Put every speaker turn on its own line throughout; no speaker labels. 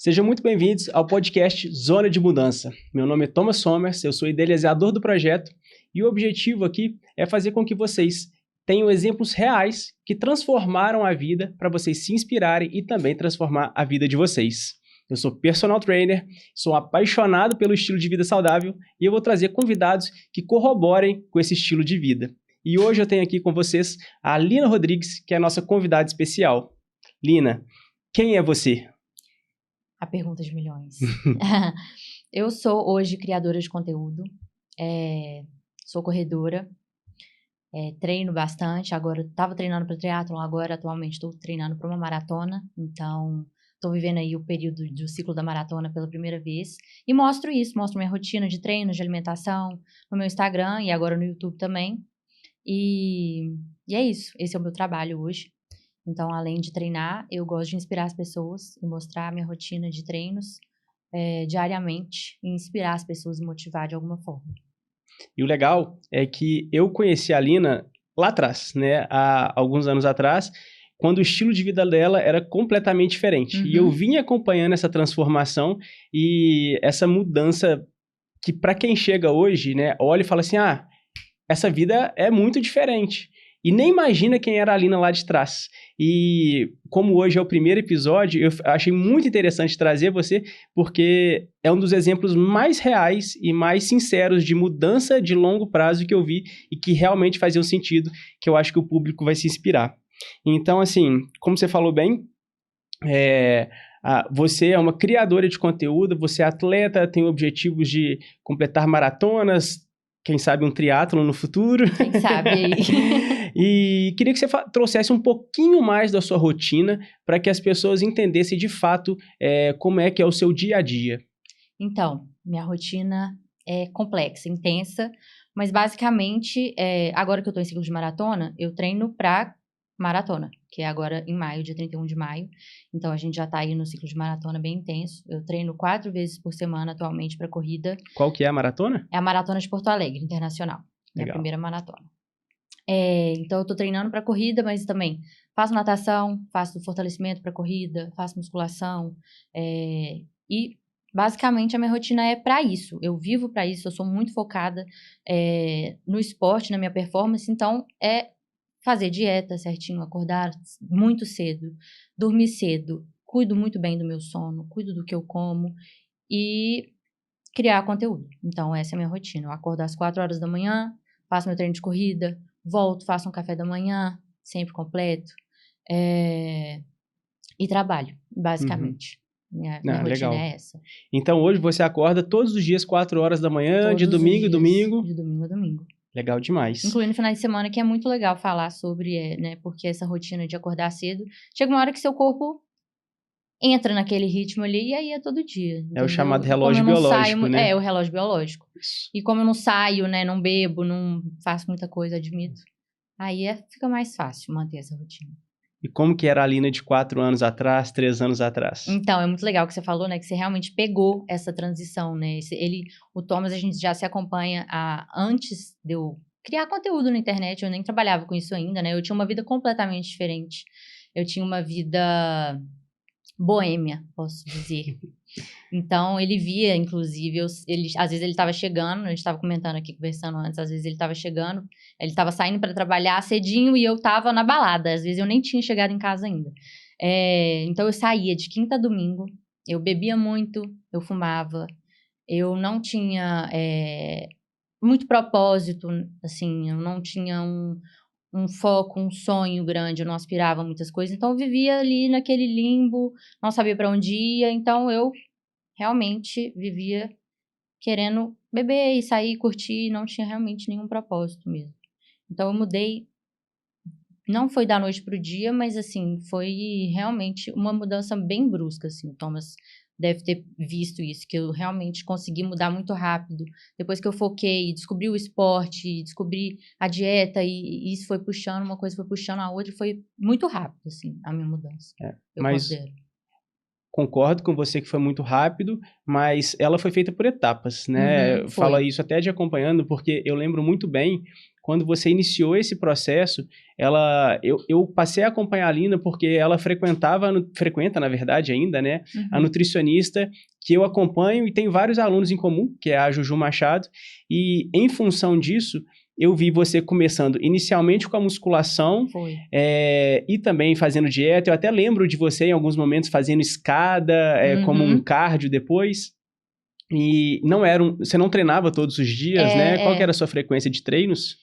Sejam muito bem-vindos ao podcast Zona de Mudança. Meu nome é Thomas Somers, eu sou idealizador do projeto e o objetivo aqui é fazer com que vocês tenham exemplos reais que transformaram a vida para vocês se inspirarem e também transformar a vida de vocês. Eu sou personal trainer, sou apaixonado pelo estilo de vida saudável e eu vou trazer convidados que corroborem com esse estilo de vida. E hoje eu tenho aqui com vocês a Lina Rodrigues, que é a nossa convidada especial. Lina, quem é você?
A pergunta de milhões. Eu sou hoje criadora de conteúdo, sou corredora, treino bastante, agora estava treinando para triatlon, agora atualmente estou treinando para uma maratona, então estou vivendo aí o período do ciclo da maratona pela primeira vez e mostro minha rotina de treino, de alimentação no meu Instagram e agora no YouTube também, e é isso, esse é o meu trabalho hoje. Então, além de treinar, eu gosto de inspirar as pessoas e mostrar a minha rotina de treinos diariamente e inspirar as pessoas e motivar de alguma forma.
E o legal é que eu conheci a Lina lá atrás, né? Há alguns anos atrás, quando o estilo de vida dela era completamente diferente. E eu vim acompanhando essa transformação e essa mudança que, para quem chega hoje, né, olha e fala assim, essa vida é muito diferente. E nem imagina quem era a Lina lá de trás. E como hoje é o primeiro episódio, eu achei muito interessante trazer você, porque é um dos exemplos mais reais e mais sinceros de mudança de longo prazo que eu vi e que realmente fazia um sentido, que eu acho que o público vai se inspirar. Então, assim, como você falou bem, você é uma criadora de conteúdo, você é atleta, tem objetivos de completar maratonas, quem sabe um triatlon no futuro.
Quem sabe aí.
E queria que você trouxesse um pouquinho mais da sua rotina para que as pessoas entendessem de fato como é que é o seu dia a dia.
Então, minha rotina é complexa, intensa, mas basicamente, agora que eu estou em ciclo de maratona, eu treino para maratona, que é agora em maio, dia 31 de maio. Então, a gente já está aí no ciclo de maratona bem intenso. Eu treino 4 vezes por semana atualmente para corrida.
Qual que é a maratona?
É a Maratona de Porto Alegre, internacional. É a primeira maratona. Então, eu tô treinando para corrida, mas também faço natação, faço fortalecimento para corrida, faço musculação. E, basicamente, a minha rotina é para isso. Eu vivo para isso, eu sou muito focada no esporte, na minha performance. Então, é fazer dieta certinho, acordar muito cedo, dormir cedo, cuido muito bem do meu sono, cuido do que eu como e criar conteúdo. Então, essa é a minha rotina. Eu acordo às 4 horas da manhã, faço meu treino de corrida, volto, faço um café da manhã, sempre completo, e trabalho, basicamente. Minha rotina
legal.
é essa.
Então, hoje você acorda todos os dias, 4 horas da manhã, de domingo a domingo?
De domingo a domingo.
Legal demais.
Incluindo finais de semana, que é muito legal falar sobre, né, porque essa rotina de acordar cedo, chega uma hora que seu corpo entra naquele ritmo ali e aí é todo dia. Entendeu?
É o chamado relógio biológico, né?
É o relógio biológico.
Isso.
E como eu não saio, né, não bebo, não faço muita coisa, admito, aí fica mais fácil manter essa rotina.
E como que era a Lina de 4 anos atrás, 3 anos atrás?
Então, é muito legal que você falou, né, que você realmente pegou essa transição, né? O Thomas, a gente já se acompanha antes de eu criar conteúdo na internet, eu nem trabalhava com isso ainda, né? Eu tinha uma vida completamente diferente. Eu tinha uma vida boêmia, posso dizer. Então, ele via, inclusive, às vezes ele estava chegando, a gente estava comentando aqui, conversando antes, às vezes ele estava chegando, ele estava saindo para trabalhar cedinho e eu estava na balada, às vezes eu nem tinha chegado em casa ainda. Então, eu saía de quinta a domingo, eu bebia muito, eu fumava, eu não tinha muito propósito, assim, eu não tinha um foco, um sonho grande, eu não aspirava a muitas coisas, então eu vivia ali naquele limbo, não sabia para onde ia, então eu realmente vivia querendo beber e sair, curtir, não tinha realmente nenhum propósito mesmo. Então eu mudei, não foi da noite pro dia, mas assim, foi realmente uma mudança bem brusca, assim, o Thomas deve ter visto isso, que eu realmente consegui mudar muito rápido. Depois que eu foquei, descobri o esporte, descobri a dieta, e isso foi puxando, uma coisa foi puxando a outra, e foi muito rápido, assim, a minha mudança. Eu considero.
Concordo com você que foi muito rápido, mas ela foi feita por etapas, né? Fala isso até de acompanhando, porque eu lembro muito bem quando você iniciou esse processo, eu passei a acompanhar a Lina porque ela frequenta, na verdade, ainda, né? A nutricionista que eu acompanho e tem vários alunos em comum, que é a Juju Machado, e em função disso, eu vi você começando inicialmente com a musculação e também fazendo dieta. Eu até lembro de você em alguns momentos fazendo escada, como um cardio depois. E você não treinava todos os dias, né? Qual que era a sua frequência de treinos?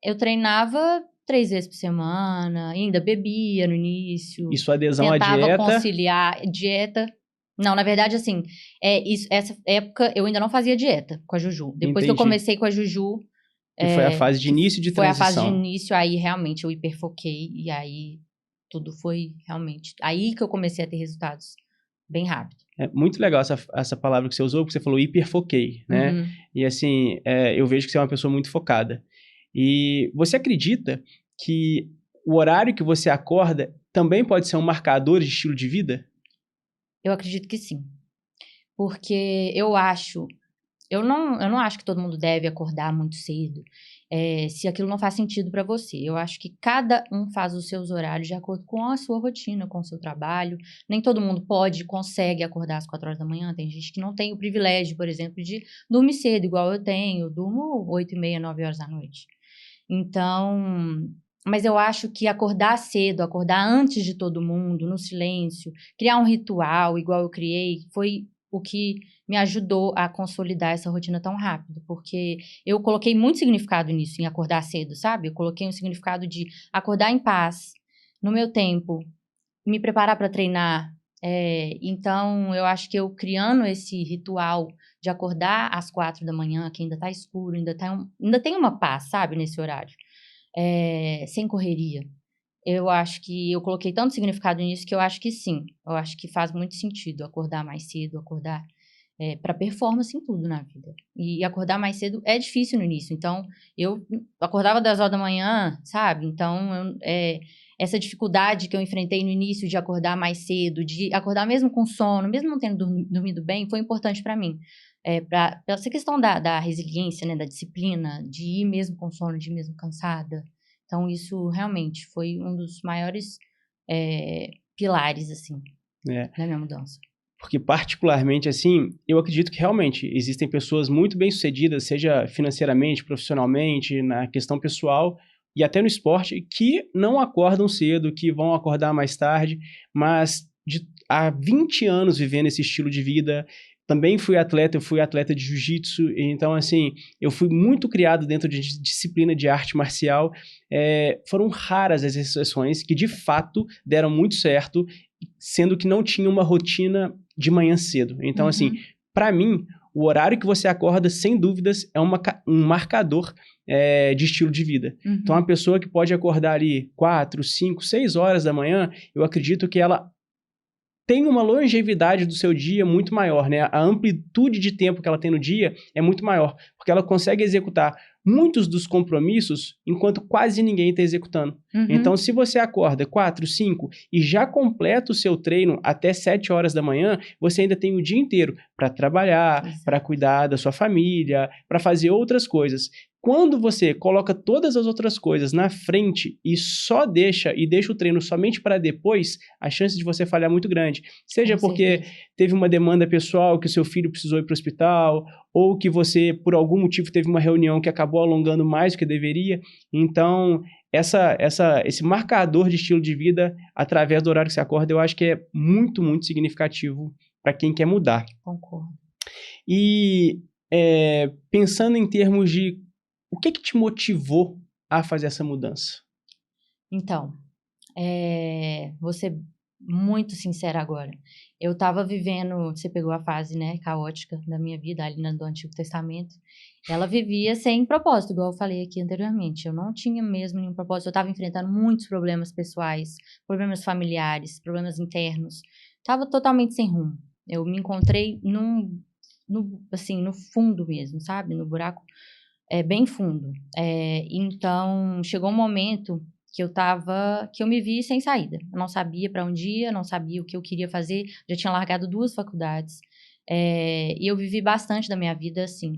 Eu treinava 3 vezes por semana, ainda bebia no início.
E sua adesão à dieta?
Tentava conciliar dieta. Não, na verdade, assim, essa época eu ainda não fazia dieta com a Juju. Depois que eu comecei com a Juju...
Que foi a fase de início de transição.
Foi a fase de início, aí realmente eu hiperfoquei e aí tudo foi realmente... Aí que eu comecei a ter resultados bem rápido.
É muito legal essa palavra que você usou, porque você falou hiperfoquei, né? E assim, eu vejo que você é uma pessoa muito focada. E você acredita que o horário que você acorda também pode ser um marcador de estilo de vida?
Eu acredito que sim. Porque eu não acho que todo mundo deve acordar muito cedo, se aquilo não faz sentido para você. Eu acho que cada um faz os seus horários de acordo com a sua rotina, com o seu trabalho. Nem todo mundo consegue acordar às 4 horas da manhã. Tem gente que não tem o privilégio, por exemplo, de dormir cedo, igual eu tenho. Eu durmo 8h30, 9 horas da noite. Então... Mas eu acho que acordar cedo, acordar antes de todo mundo, no silêncio, criar um ritual igual eu criei, foi o que me ajudou a consolidar essa rotina tão rápido, porque eu coloquei muito significado nisso, em acordar cedo, sabe? Eu coloquei um significado de acordar em paz, no meu tempo, me preparar para treinar. Então, eu acho que eu criando esse ritual de acordar às 4 da manhã, que ainda tá escuro, ainda tem uma paz, sabe, nesse horário, sem correria. Eu acho que eu coloquei tanto significado nisso que eu acho que sim. Eu acho que faz muito sentido acordar mais cedo, acordar para performance em tudo na vida. E acordar mais cedo é difícil no início. Então, eu acordava 10 horas da manhã, sabe? Então, essa dificuldade que eu enfrentei no início de acordar mais cedo, de acordar mesmo com sono, mesmo não tendo dormido bem, foi importante para mim. Para essa questão da resiliência, né, da disciplina, de ir mesmo com sono, de ir mesmo cansada. Então, isso realmente foi um dos maiores pilares, assim, da minha mudança.
Porque, particularmente, assim, eu acredito que realmente existem pessoas muito bem-sucedidas, seja financeiramente, profissionalmente, na questão pessoal e até no esporte, que não acordam cedo, que vão acordar mais tarde, mas há 20 anos vivendo esse estilo de vida. Também eu fui atleta de jiu-jitsu, então, assim, eu fui muito criado dentro de disciplina de arte marcial. Foram raras as exceções que, de fato, deram muito certo, sendo que não tinha uma rotina de manhã cedo. Então, assim, para mim, o horário que você acorda, sem dúvidas, é um marcador de estilo de vida. Então, uma pessoa que pode acordar ali 4, 5, 6 horas da manhã, eu acredito que ela tem uma longevidade do seu dia muito maior, né? A amplitude de tempo que ela tem no dia é muito maior, porque ela consegue executar muitos dos compromissos enquanto quase ninguém está executando. Então, se você acorda 4, 5 e já completa o seu treino até 7 horas da manhã, você ainda tem o dia inteiro para trabalhar, para cuidar da sua família, para fazer outras coisas. Quando você coloca todas as outras coisas na frente e deixa o treino somente para depois, a chance de você falhar é muito grande. Seja porque teve uma demanda pessoal, que o seu filho precisou ir para o hospital, ou que você, por algum motivo, teve uma reunião que acabou alongando mais do que deveria. Então, esse marcador de estilo de vida, através do horário que você acorda, eu acho que é muito, muito significativo para quem quer mudar.
Concordo.
E pensando em termos de o que te motivou a fazer essa mudança?
Então, vou ser muito sincera agora. Eu estava vivendo, você pegou a fase, né, caótica da minha vida, ali do Antigo Testamento. Ela vivia sem propósito, igual eu falei aqui anteriormente. Eu não tinha mesmo nenhum propósito. Eu estava enfrentando muitos problemas pessoais, problemas familiares, problemas internos. Estava totalmente sem rumo. Eu me encontrei assim, no fundo mesmo, sabe? No buraco bem fundo. Então, chegou um momento que eu me vi sem saída. Eu não sabia para onde ir, não sabia o que eu queria fazer. Já tinha largado 2 faculdades. E eu vivi bastante da minha vida assim.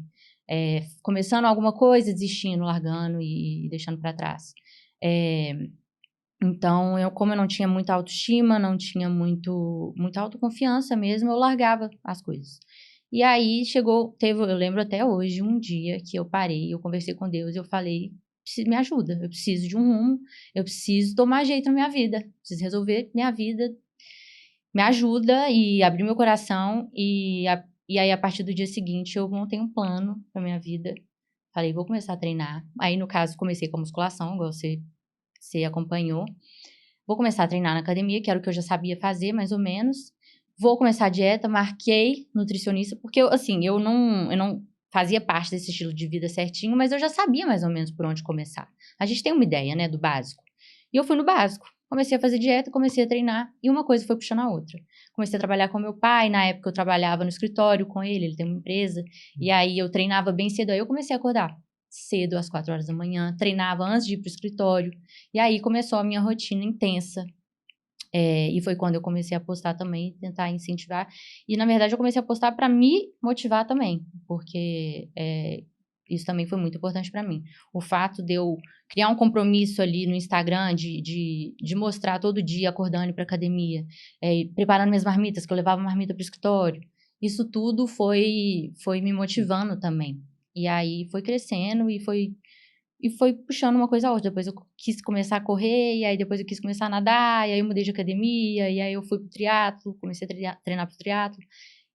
Começando alguma coisa, desistindo, largando e deixando para trás. Então, como eu não tinha muita autoestima, não tinha muita autoconfiança mesmo, eu largava as coisas. E aí eu lembro até hoje, um dia que eu parei, eu conversei com Deus e eu falei, me ajuda, eu preciso de um rumo, eu preciso tomar jeito na minha vida, preciso resolver minha vida, me ajuda, e abri meu coração, e aí a partir do dia seguinte eu montei um plano pra minha vida, falei, vou começar a treinar. Aí no caso comecei com a musculação, igual você acompanhou. Vou começar a treinar na academia, que era o que eu já sabia fazer, mais ou menos. Vou começar a dieta, marquei nutricionista, porque eu não fazia parte desse estilo de vida certinho, mas eu já sabia mais ou menos por onde começar. A gente tem uma ideia, né, do básico. E eu fui no básico. Comecei a fazer dieta, comecei a treinar, e uma coisa foi puxando a outra. Comecei a trabalhar com meu pai, na época eu trabalhava no escritório com ele tem uma empresa, e aí eu treinava bem cedo, aí eu comecei a acordar cedo, às 4 horas da manhã, treinava antes de ir pro escritório, e aí começou a minha rotina intensa. E foi quando eu comecei a postar também, tentar incentivar. E, na verdade, eu comecei a postar para me motivar também, porque isso também foi muito importante para mim. O fato de eu criar um compromisso ali no Instagram, de mostrar todo dia, acordando para academia, preparando minhas marmitas, que eu levava marmita para o escritório, isso tudo foi me motivando também. E aí foi crescendo e foi puxando uma coisa a outra. Depois eu quis começar a correr, e aí depois eu quis começar a nadar, e aí eu mudei de academia, e aí eu fui pro triatlo, comecei a treinar pro triatlo,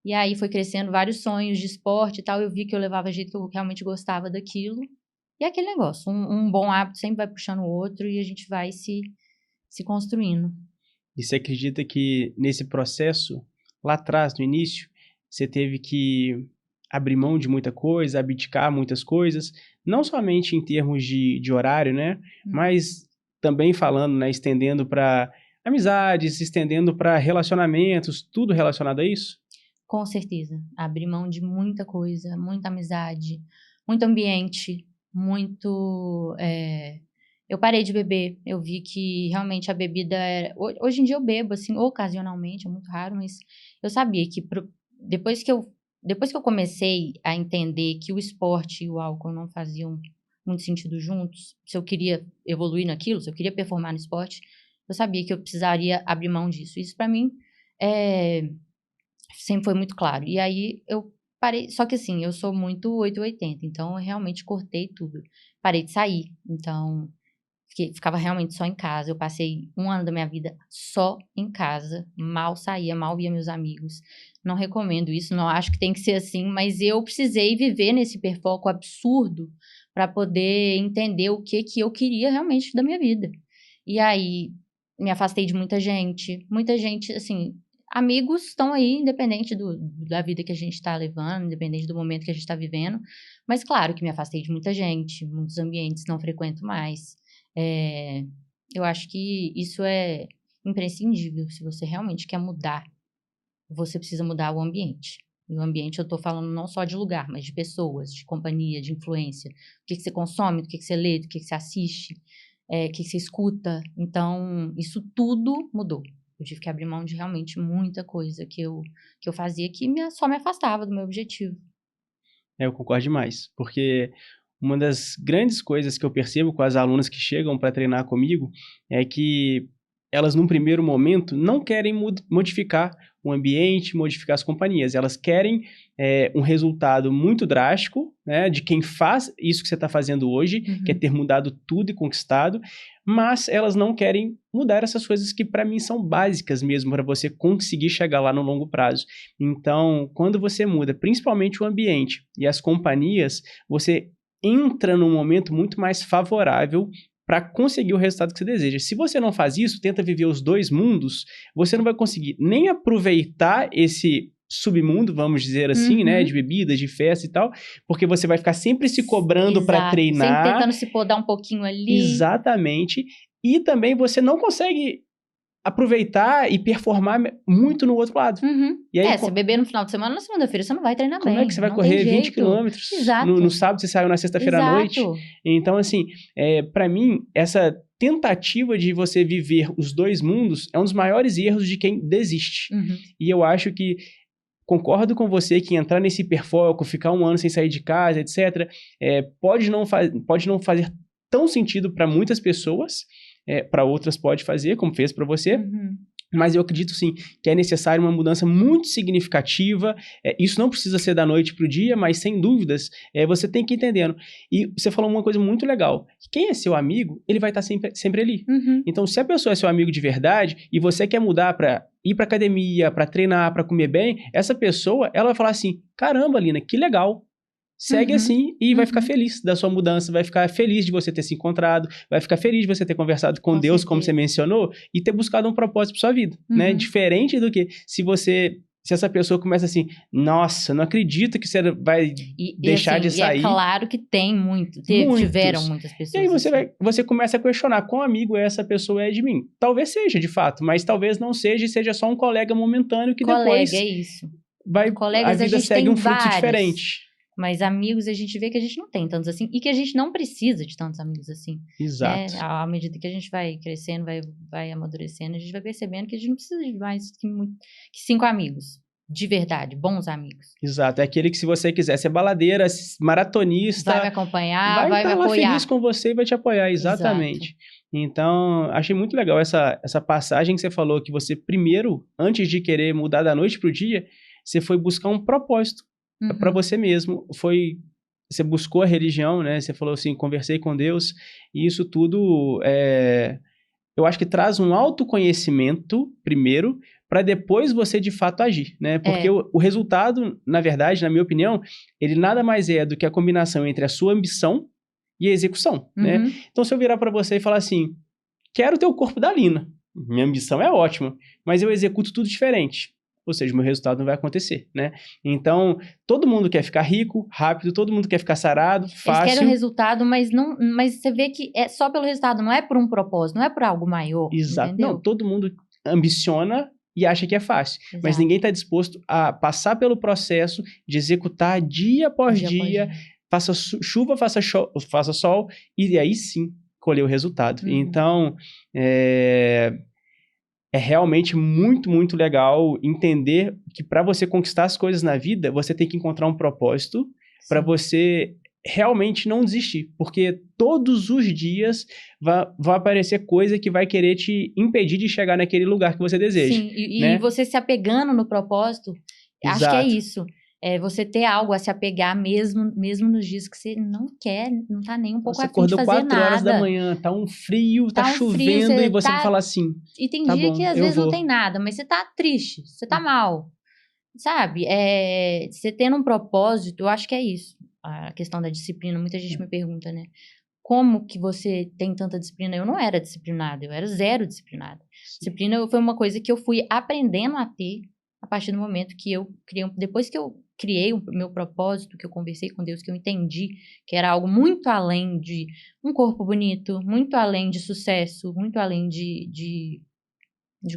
e aí foi crescendo vários sonhos de esporte e tal, eu vi que eu levava jeito, que eu realmente gostava daquilo, e é aquele negócio, um bom hábito sempre vai puxando o outro, e a gente vai se construindo.
E você acredita que nesse processo, lá atrás, no início, você teve que abrir mão de muita coisa, abdicar muitas coisas, não somente em termos de horário, né? Mas também falando, né, estendendo para amizades, estendendo para relacionamentos, tudo relacionado a isso?
Com certeza. Abrir mão de muita coisa, muita amizade, muito ambiente, muito. Eu parei de beber. Eu vi que realmente a bebida era. Hoje em dia eu bebo, assim, ocasionalmente, é muito raro, mas eu sabia que depois que eu comecei a entender que o esporte e o álcool não faziam muito sentido juntos, se eu queria evoluir naquilo, se eu queria performar no esporte, eu sabia que eu precisaria abrir mão disso. Isso para mim sempre foi muito claro. E aí eu parei, só que assim, eu sou muito 880, então eu realmente cortei tudo. Parei de sair, então ficava realmente só em casa. Eu passei 1 ano da minha vida só em casa, mal saía, mal via meus amigos. Não recomendo isso, não acho que tem que ser assim, mas eu precisei viver nesse hiperfoco absurdo para poder entender o que eu queria realmente da minha vida. E aí me afastei de muita gente, assim, amigos estão aí, independente da vida que a gente está levando, independente do momento que a gente está vivendo. Mas claro que me afastei de muita gente, muitos ambientes não frequento mais. Eu acho que isso é imprescindível. Se você realmente quer mudar, você precisa mudar o ambiente. E o ambiente eu estou falando não só de lugar, mas de pessoas, de companhia, de influência. O que você consome, do que você lê, do que você assiste, o que você escuta. Então, isso tudo mudou. Eu tive que abrir mão de realmente muita coisa que eu fazia que só me afastava do meu objetivo.
Eu concordo demais, porque uma das grandes coisas que eu percebo com as alunas que chegam para treinar comigo é que elas, num primeiro momento, não querem modificar o ambiente, modificar as companhias. Elas querem um resultado muito drástico, né, de quem faz isso que você está fazendo hoje, que é ter mudado tudo e conquistado, mas elas não querem mudar essas coisas que, para mim, são básicas mesmo para você conseguir chegar lá no longo prazo. Então, quando você muda, principalmente o ambiente e as companhias, você entra num momento muito mais favorável para conseguir o resultado que você deseja. Se você não faz isso, tenta viver os dois mundos, você não vai conseguir nem aproveitar esse submundo, vamos dizer assim, né, de bebidas, de festa e tal, porque você vai ficar sempre se cobrando para treinar.
Sempre tentando se podar um pouquinho ali.
Exatamente. E também você não consegue aproveitar e performar muito no outro lado.
E aí, você beber no final de semana, na segunda-feira você não vai treinar bem.
Como é que você vai correr 20 quilômetros? No sábado você saiu na sexta-feira à noite? Então, assim, para mim, essa tentativa de você viver os dois mundos é um dos maiores erros de quem desiste. E eu acho que concordo com você que entrar nesse hiperfoco, ficar 1 ano sem sair de casa, etc., pode não fazer tão sentido para muitas pessoas, para outras pode fazer, como fez para você.
Uhum.
Mas eu acredito, sim, que é necessário uma mudança muito significativa. Isso não precisa ser da noite para o dia, mas, sem dúvidas, você tem que ir entendendo. E você falou uma coisa muito legal. Quem é seu amigo, ele vai estar sempre ali.
Uhum.
Então, se a pessoa é seu amigo de verdade e você quer mudar para ir para academia, para treinar, para comer bem, essa pessoa, ela vai falar assim, caramba, Lina, que legal. Segue assim e vai ficar feliz da sua mudança, vai ficar feliz de você ter se encontrado, vai ficar feliz de você ter conversado com Deus, como você mencionou, e ter buscado um propósito para sua vida, né? Diferente do que se essa pessoa começa assim, nossa, não acredito que você vai deixar de sair.
E é claro que tem tiveram muitas pessoas.
E aí você começa a questionar, qual amigo essa pessoa é de mim? Talvez seja, de fato, mas talvez não seja e seja só um colega momentâneo que depois
é isso.
A vida segue um fluxo diferente.
Mas amigos, a gente vê que a gente não tem tantos assim e que a gente não precisa de tantos amigos assim.
Exato.
À medida que a gente vai crescendo, vai amadurecendo, a gente vai percebendo que a gente não precisa de mais que 5 amigos. De verdade, bons amigos.
Exato. É aquele que, se você quiser ser baladeira, maratonista...
Vai me acompanhar, vai me
apoiar.
Vai estar
feliz com você e vai te apoiar, exatamente. Exato. Então, achei muito legal essa passagem que você falou, que você primeiro, antes de querer mudar da noite pro dia, você foi buscar um propósito. Para você mesmo, você buscou a religião, né? Você falou assim, conversei com Deus, e isso tudo, eu acho que traz um autoconhecimento, primeiro, para depois você, de fato, agir, né? Porque o resultado, na verdade, na minha opinião, ele nada mais é do que a combinação entre a sua ambição e a execução, né? Então, se eu virar para você e falar assim, quero ter o corpo da Lina, minha ambição é ótima, mas eu executo tudo diferente. Ou seja, o meu resultado não vai acontecer, né? Então, todo mundo quer ficar rico, rápido, todo mundo quer ficar sarado, fácil.
Eles querem o resultado, mas você vê que é só pelo resultado, não é por um propósito, não é por algo maior,
Exato.
Entendeu?
Não, todo mundo ambiciona e acha que é fácil.
Exato.
Mas ninguém está disposto a passar pelo processo de executar dia após dia, faça chuva, faça sol, e aí sim colher o resultado. Então, é realmente muito, muito legal entender que para você conquistar as coisas na vida, você tem que encontrar um propósito para você realmente não desistir. Porque todos os dias vai aparecer coisa que vai querer te impedir de chegar naquele lugar que você deseja.
Sim, e você se apegando no propósito,
Exato.
Acho que é isso. Você ter algo a se apegar mesmo nos dias que você não quer, não tá nem um pouco afim de fazer nada. Você
acordou 4 horas da manhã, tá um frio, tá chovendo, e você fala assim...
E tem dia que às vezes não tem nada, mas você tá triste, você tá mal, sabe? Você tendo um propósito, eu acho que é isso. A questão da disciplina, muita gente me pergunta, né? Como que você tem tanta disciplina? Eu não era disciplinada, eu era 0 disciplinada. Disciplina foi uma coisa que eu fui aprendendo a ter a partir do momento que eu criei, depois que eu criei o meu propósito, que eu conversei com Deus, que eu entendi que era algo muito além de um corpo bonito, muito além de sucesso, muito além de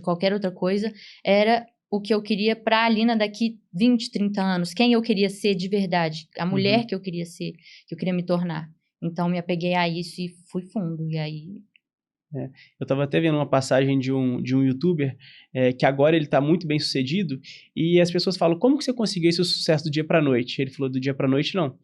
qualquer outra coisa, era o que eu queria para a Lina daqui 20, 30 anos, quem eu queria ser de verdade, a mulher que eu queria ser, que eu queria me tornar. Então, me apeguei a isso e fui fundo, e aí...
Eu estava até vendo uma passagem de um youtuber que agora ele está muito bem sucedido, e as pessoas falam, como que você conseguiu esse sucesso do dia para noite? Ele falou, do dia para noite não.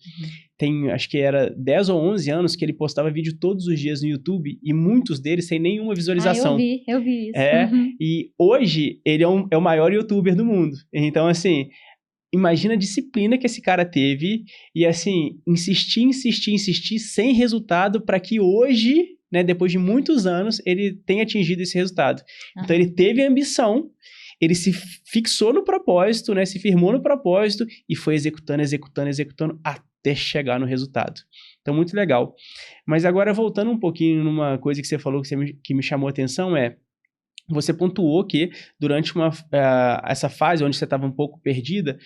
Tem, acho que era 10 ou 11 anos que ele postava vídeo todos os dias no YouTube, e muitos deles sem nenhuma visualização.
Eu vi isso.
E hoje ele é o maior youtuber do mundo. Então, assim... Imagina a disciplina que esse cara teve e, assim, insistir sem resultado para que hoje, né, depois de muitos anos, ele tenha atingido esse resultado. Então, ele teve a ambição, ele se fixou no propósito, né, se firmou no propósito e foi executando até chegar no resultado. Então, muito legal. Mas agora, voltando um pouquinho numa coisa que você falou que me chamou a atenção você pontuou que durante essa fase onde você estava um pouco perdida,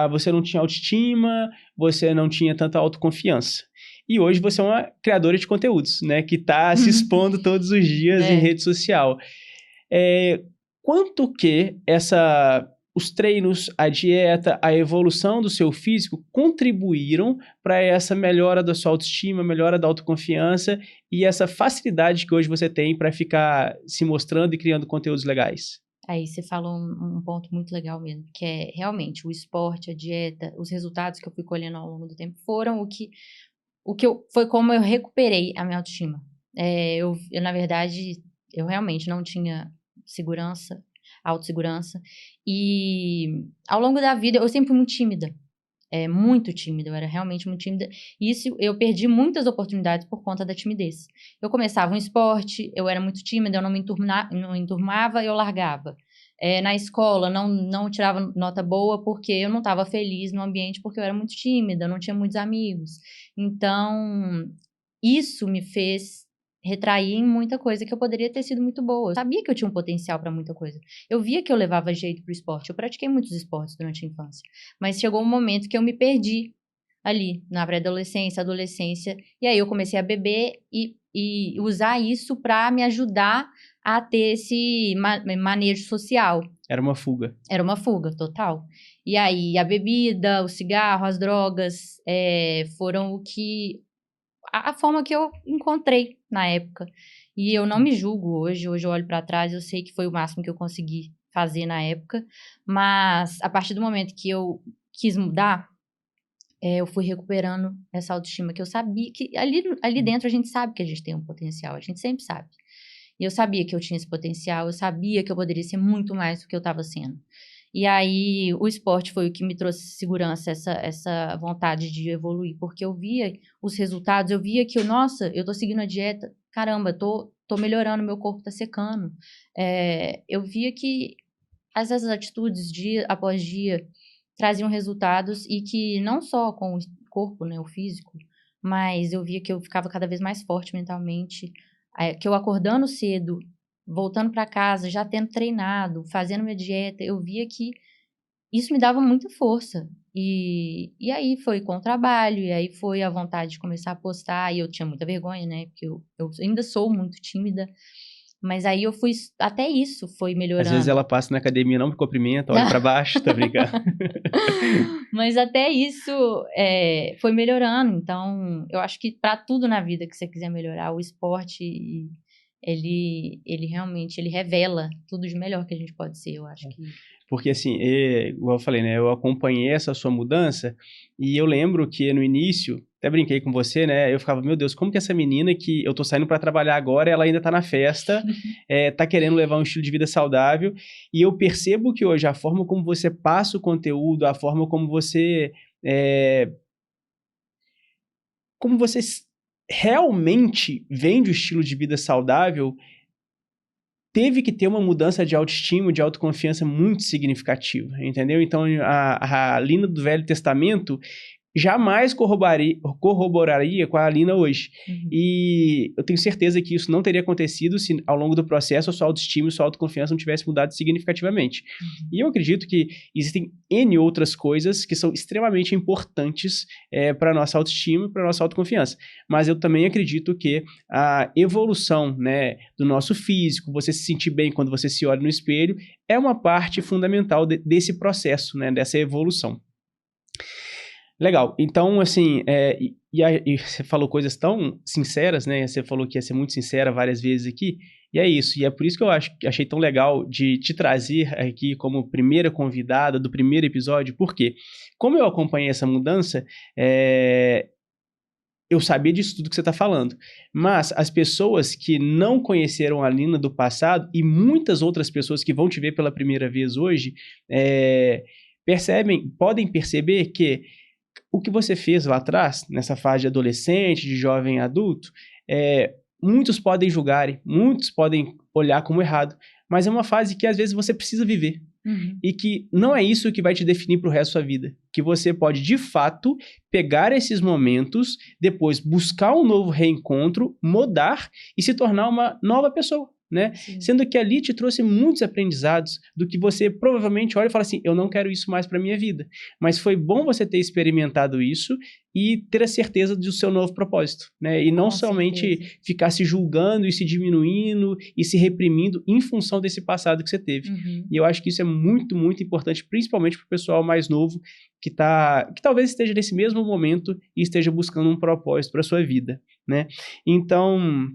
você não tinha autoestima, você não tinha tanta autoconfiança. E hoje você é uma criadora de conteúdos, né? Que está se expondo todos os dias em rede social. Quanto que os treinos, a dieta, a evolução do seu físico contribuíram para essa melhora da sua autoestima, melhora da autoconfiança e essa facilidade que hoje você tem para ficar se mostrando e criando conteúdos legais?
Aí você falou um ponto muito legal mesmo, que é realmente o esporte, a dieta, os resultados que eu fui colhendo ao longo do tempo foram foi como eu recuperei a minha autoestima. Na verdade, eu realmente não tinha segurança, autossegurança, e ao longo da vida eu sempre fui muito tímida. Muito tímida, eu era realmente muito tímida. E isso, eu perdi muitas oportunidades por conta da timidez. Eu começava um esporte, eu era muito tímida, eu não não me enturmava, eu largava. Na escola, não tirava nota boa porque eu não estava feliz no ambiente, porque eu era muito tímida, eu não tinha muitos amigos. Então, isso me fez retrair em muita coisa que eu poderia ter sido muito boa. Eu sabia que eu tinha um potencial para muita coisa. Eu via que eu levava jeito pro esporte. Eu pratiquei muitos esportes durante a infância. Mas chegou um momento que eu me perdi ali, na pré-adolescência, adolescência. E aí eu comecei a beber e usar isso para me ajudar a ter esse manejo social.
Era uma fuga.
Era uma fuga, total. E aí a bebida, o cigarro, as drogas foram a forma que eu encontrei na época. E eu não me julgo hoje. Hoje eu olho para trás, eu sei que foi o máximo que eu consegui fazer na época. Mas a partir do momento que eu quis mudar, eu fui recuperando essa autoestima que eu sabia que ali dentro a gente sabe que a gente tem um potencial, a gente sempre sabe. E eu sabia que eu tinha esse potencial, eu sabia que eu poderia ser muito mais do que eu estava sendo. E aí, o esporte foi o que me trouxe segurança, essa vontade de evoluir, porque eu via os resultados, eu via que, nossa, eu tô seguindo a dieta, caramba, tô melhorando, meu corpo tá secando. Eu via que essas atitudes, dia após dia, traziam resultados e que não só com o corpo, né, o físico, mas eu via que eu ficava cada vez mais forte mentalmente, que eu acordando cedo, voltando para casa, já tendo treinado, fazendo minha dieta, eu via que isso me dava muita força. E aí foi com o trabalho, e aí foi a vontade de começar a postar, e eu tinha muita vergonha, né? Porque eu ainda sou muito tímida, mas aí eu fui, até isso foi
Às vezes
melhorando.
ela passa na academia, não me cumprimenta, olha pra baixo, tá brincando.
Mas até isso foi melhorando. Então, eu acho que para tudo na vida que você quiser melhorar, o esporte, ele realmente, ele revela tudo de melhor que a gente pode ser, eu acho que...
Porque assim, igual eu falei, né? Eu acompanhei essa sua mudança e eu lembro que no início, até brinquei com você, né? Eu ficava, meu Deus, como que essa menina que eu tô saindo para trabalhar agora, ela ainda tá na festa, tá querendo levar um estilo de vida saudável. E eu percebo que hoje a forma como você passa o conteúdo, a forma como você como você realmente vende o estilo de vida saudável, teve que ter uma mudança de autoestima, de autoconfiança muito significativa, entendeu? Então, a Lina do Velho Testamento jamais corroboraria com a Lina hoje.
Uhum.
E eu tenho certeza que isso não teria acontecido se ao longo do processo a sua autoestima e sua autoconfiança não tivesse mudado significativamente.
Uhum.
E eu acredito que existem N outras coisas que são extremamente importantes para a nossa autoestima e para a nossa autoconfiança. Mas eu também acredito que a evolução, né, do nosso físico, você se sentir bem quando você se olha no espelho, é uma parte fundamental desse processo, né, dessa evolução. Legal. Então, assim, e você falou coisas tão sinceras, né? Você falou que ia ser muito sincera várias vezes aqui, e é isso. E é por isso que eu achei tão legal de te trazer aqui como primeira convidada do primeiro episódio, porque como eu acompanhei essa mudança, eu sabia disso tudo que você está falando. Mas as pessoas que não conheceram a Lina do passado e muitas outras pessoas que vão te ver pela primeira vez hoje, podem perceber que o que você fez lá atrás, nessa fase de adolescente, de jovem adulto, muitos podem julgarem, muitos podem olhar como errado, mas é uma fase que às vezes você precisa viver.
Uhum.
E que não é isso que vai te definir para o resto da sua vida. Que você pode, de fato, pegar esses momentos, depois buscar um novo reencontro, mudar e se tornar uma nova pessoa. Né? Sendo que ali te trouxe muitos aprendizados do que você provavelmente olha e fala assim, eu não quero isso mais para minha vida. Mas foi bom você ter experimentado isso e ter a certeza do seu novo propósito, né? E não somente ficar se julgando e se diminuindo e se reprimindo em função desse passado que você teve.
Uhum.
E eu acho que isso é muito, muito importante, principalmente para o pessoal mais novo que talvez esteja nesse mesmo momento e esteja buscando um propósito para sua vida, né? Então,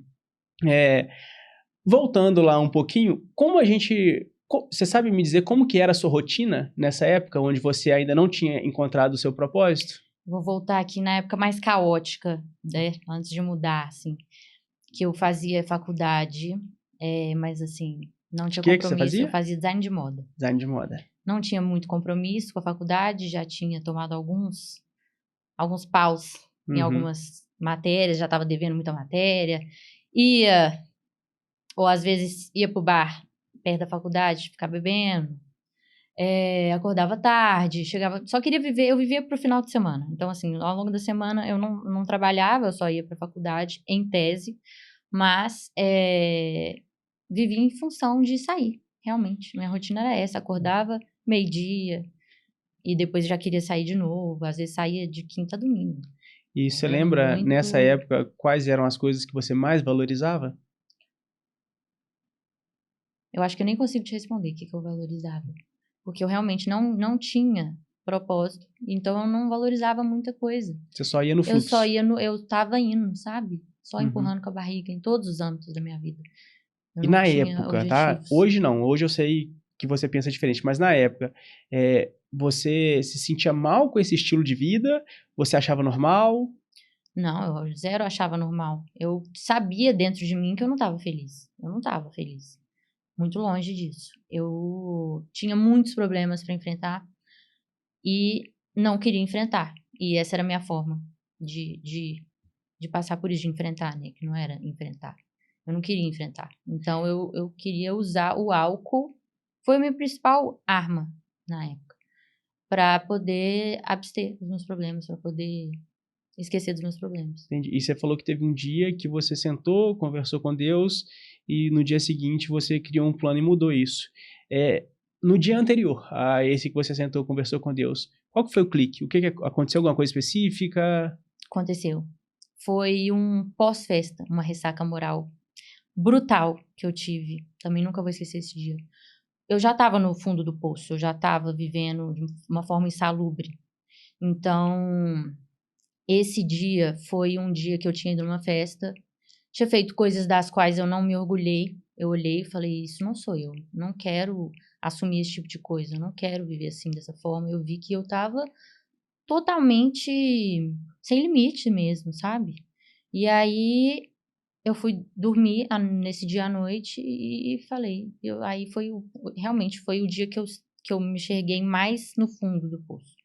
voltando lá um pouquinho, como a gente Você sabe me dizer como que era a sua rotina nessa época, onde você ainda não tinha encontrado o seu propósito?
Vou voltar aqui na época mais caótica, né? Antes de mudar, assim. Que eu fazia faculdade, mas assim, não
De
tinha
que você
compromisso. Eu
fazia?
fazia design de moda.
Design de moda.
Não tinha muito compromisso com a faculdade, já tinha tomado alguns paus em
Uhum.
algumas matérias, já estava devendo muita matéria. Ia, ou às vezes ia pro bar perto da faculdade, ficar bebendo. Acordava tarde, chegava, só queria viver, eu vivia pro final de semana. Então, assim, ao longo da semana eu não trabalhava, eu só ia pra faculdade, em tese, mas vivia em função de sair, realmente. Minha rotina era essa, acordava meio-dia e depois já queria sair de novo, às vezes saía de quinta a domingo.
E você
Era
lembra, nessa
muito.
época, quais eram as coisas que você mais valorizava?
Eu acho que eu nem consigo te responder o que eu valorizava. Porque eu realmente não tinha propósito. Então eu não valorizava muita coisa.
Você só ia no
Eu só
fluxo.
ia eu tava indo, sabe? Só
Uhum.
empurrando com a barriga em todos os âmbitos da minha vida. Eu
E
não
na
tinha
época, tá?
objetivos.
Hoje não. Hoje eu sei que você pensa diferente, mas na época, você se sentia mal com esse estilo de vida? Você achava normal?
Não, eu zero achava normal. Eu sabia dentro de mim que eu não estava feliz. Eu não estava feliz. Muito longe disso. Eu tinha muitos problemas para enfrentar e não queria enfrentar. E essa era a minha forma de passar por isso, de enfrentar, né? Que não era enfrentar. Eu não queria enfrentar. Então, eu queria usar o álcool. Foi a minha principal arma na época. Para poder abster dos meus problemas, para poder esquecer dos meus problemas.
Entendi. E você falou que teve um dia que você sentou, conversou com Deus e no dia seguinte você criou um plano e mudou isso. No dia anterior a esse que você sentou, conversou com Deus, qual que foi o clique? O que aconteceu? Alguma coisa específica?
Aconteceu. Foi um pós-festa, uma ressaca moral brutal que eu tive. Também nunca vou esquecer esse dia. Eu já estava no fundo do poço, eu já estava vivendo de uma forma insalubre. Então, esse dia foi um dia que eu tinha ido numa festa, tinha feito coisas das quais eu não me orgulhei. Eu olhei e falei: Isso não sou eu. Não quero assumir esse tipo de coisa. Eu não quero viver assim, dessa forma. Eu vi que eu tava totalmente sem limite mesmo, sabe? E aí eu fui dormir nesse dia à noite e falei. Aí foi realmente foi o dia que eu me enxerguei mais no fundo do poço.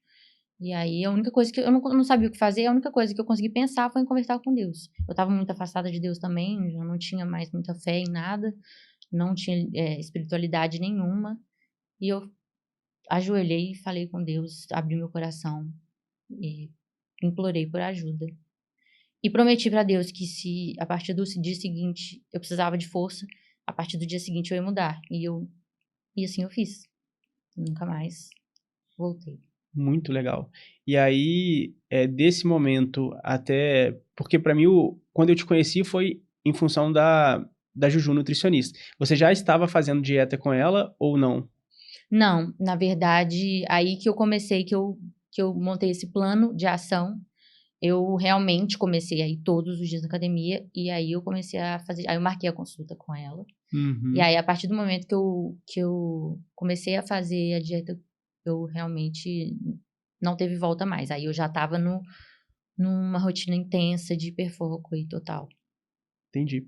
E aí a única coisa que eu não sabia o que fazer, a única coisa que eu consegui pensar foi em conversar com Deus. Eu estava muito afastada de Deus também, já não tinha mais muita fé em nada, não tinha espiritualidade nenhuma. E eu ajoelhei e falei com Deus, abri meu coração e implorei por ajuda. E prometi para Deus que se a partir do dia seguinte eu precisava de força, a partir do dia seguinte eu ia mudar. E assim eu fiz. Nunca mais voltei.
Muito legal. E aí, desse momento até. Porque para mim, quando eu te conheci foi em função da Juju nutricionista. Você já estava fazendo dieta com ela ou não?
Não, na verdade, aí que eu comecei, que eu montei esse plano de ação, eu realmente comecei a ir todos os dias na academia, e aí eu comecei a fazer, aí eu marquei a consulta com ela, e
Uhum.
aí a partir do momento que eu comecei a fazer a dieta, eu realmente não teve volta mais, aí eu já tava numa rotina intensa de hiperfoco e total.
Entendi.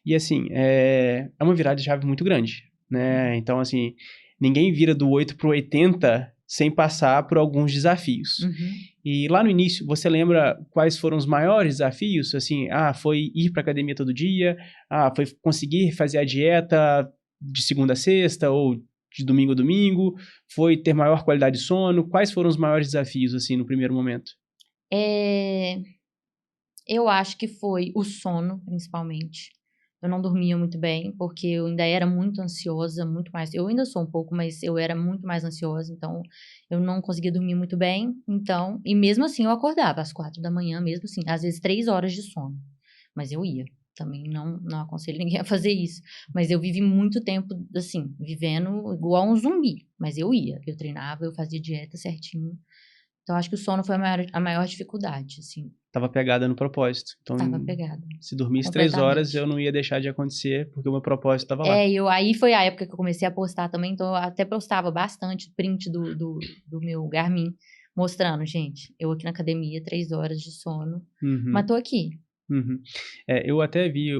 E assim, é uma virada de chave muito grande, né? Então, assim, ninguém vira do 8 pro 80 sem passar por alguns desafios.
Uhum.
E lá no início, você lembra quais foram os maiores desafios? Assim, foi ir pra academia todo dia, foi conseguir fazer a dieta de segunda a sexta ou de domingo a domingo, foi ter maior qualidade de sono. Quais foram os maiores desafios, assim, no primeiro momento?
É, Eu acho que foi o sono, principalmente. Eu não dormia muito bem, porque eu ainda era muito ansiosa, muito mais. Eu ainda sou um pouco, mas eu era muito mais ansiosa, então eu não conseguia dormir muito bem. Então, e mesmo assim eu acordava às 4 da manhã, mesmo assim, às vezes 3 horas de sono. Mas eu ia. Também não aconselho ninguém a fazer isso. Mas eu vivi muito tempo, assim, vivendo igual um zumbi. Mas eu ia. Eu treinava, eu fazia dieta certinho. Então, acho que o sono foi a maior dificuldade, assim.
Tava pegada no propósito. Então,
Tava pegada.
se dormisse 3 horas, eu não ia deixar de acontecer, porque o meu propósito tava lá.
Aí foi a época que eu comecei a postar também, então eu até postava bastante print do meu Garmin, mostrando, gente, eu aqui na academia, 3 horas de sono, mas tô aqui.
Eu até vi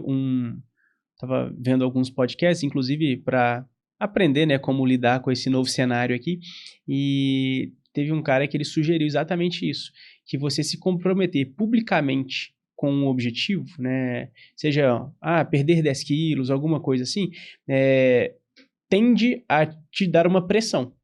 tava vendo alguns podcasts, inclusive para aprender, né, como lidar com esse novo cenário aqui, e teve um cara que ele sugeriu exatamente isso, que você se comprometer publicamente com um objetivo, né, seja, perder 10 quilos, alguma coisa assim, tende a te dar uma pressão.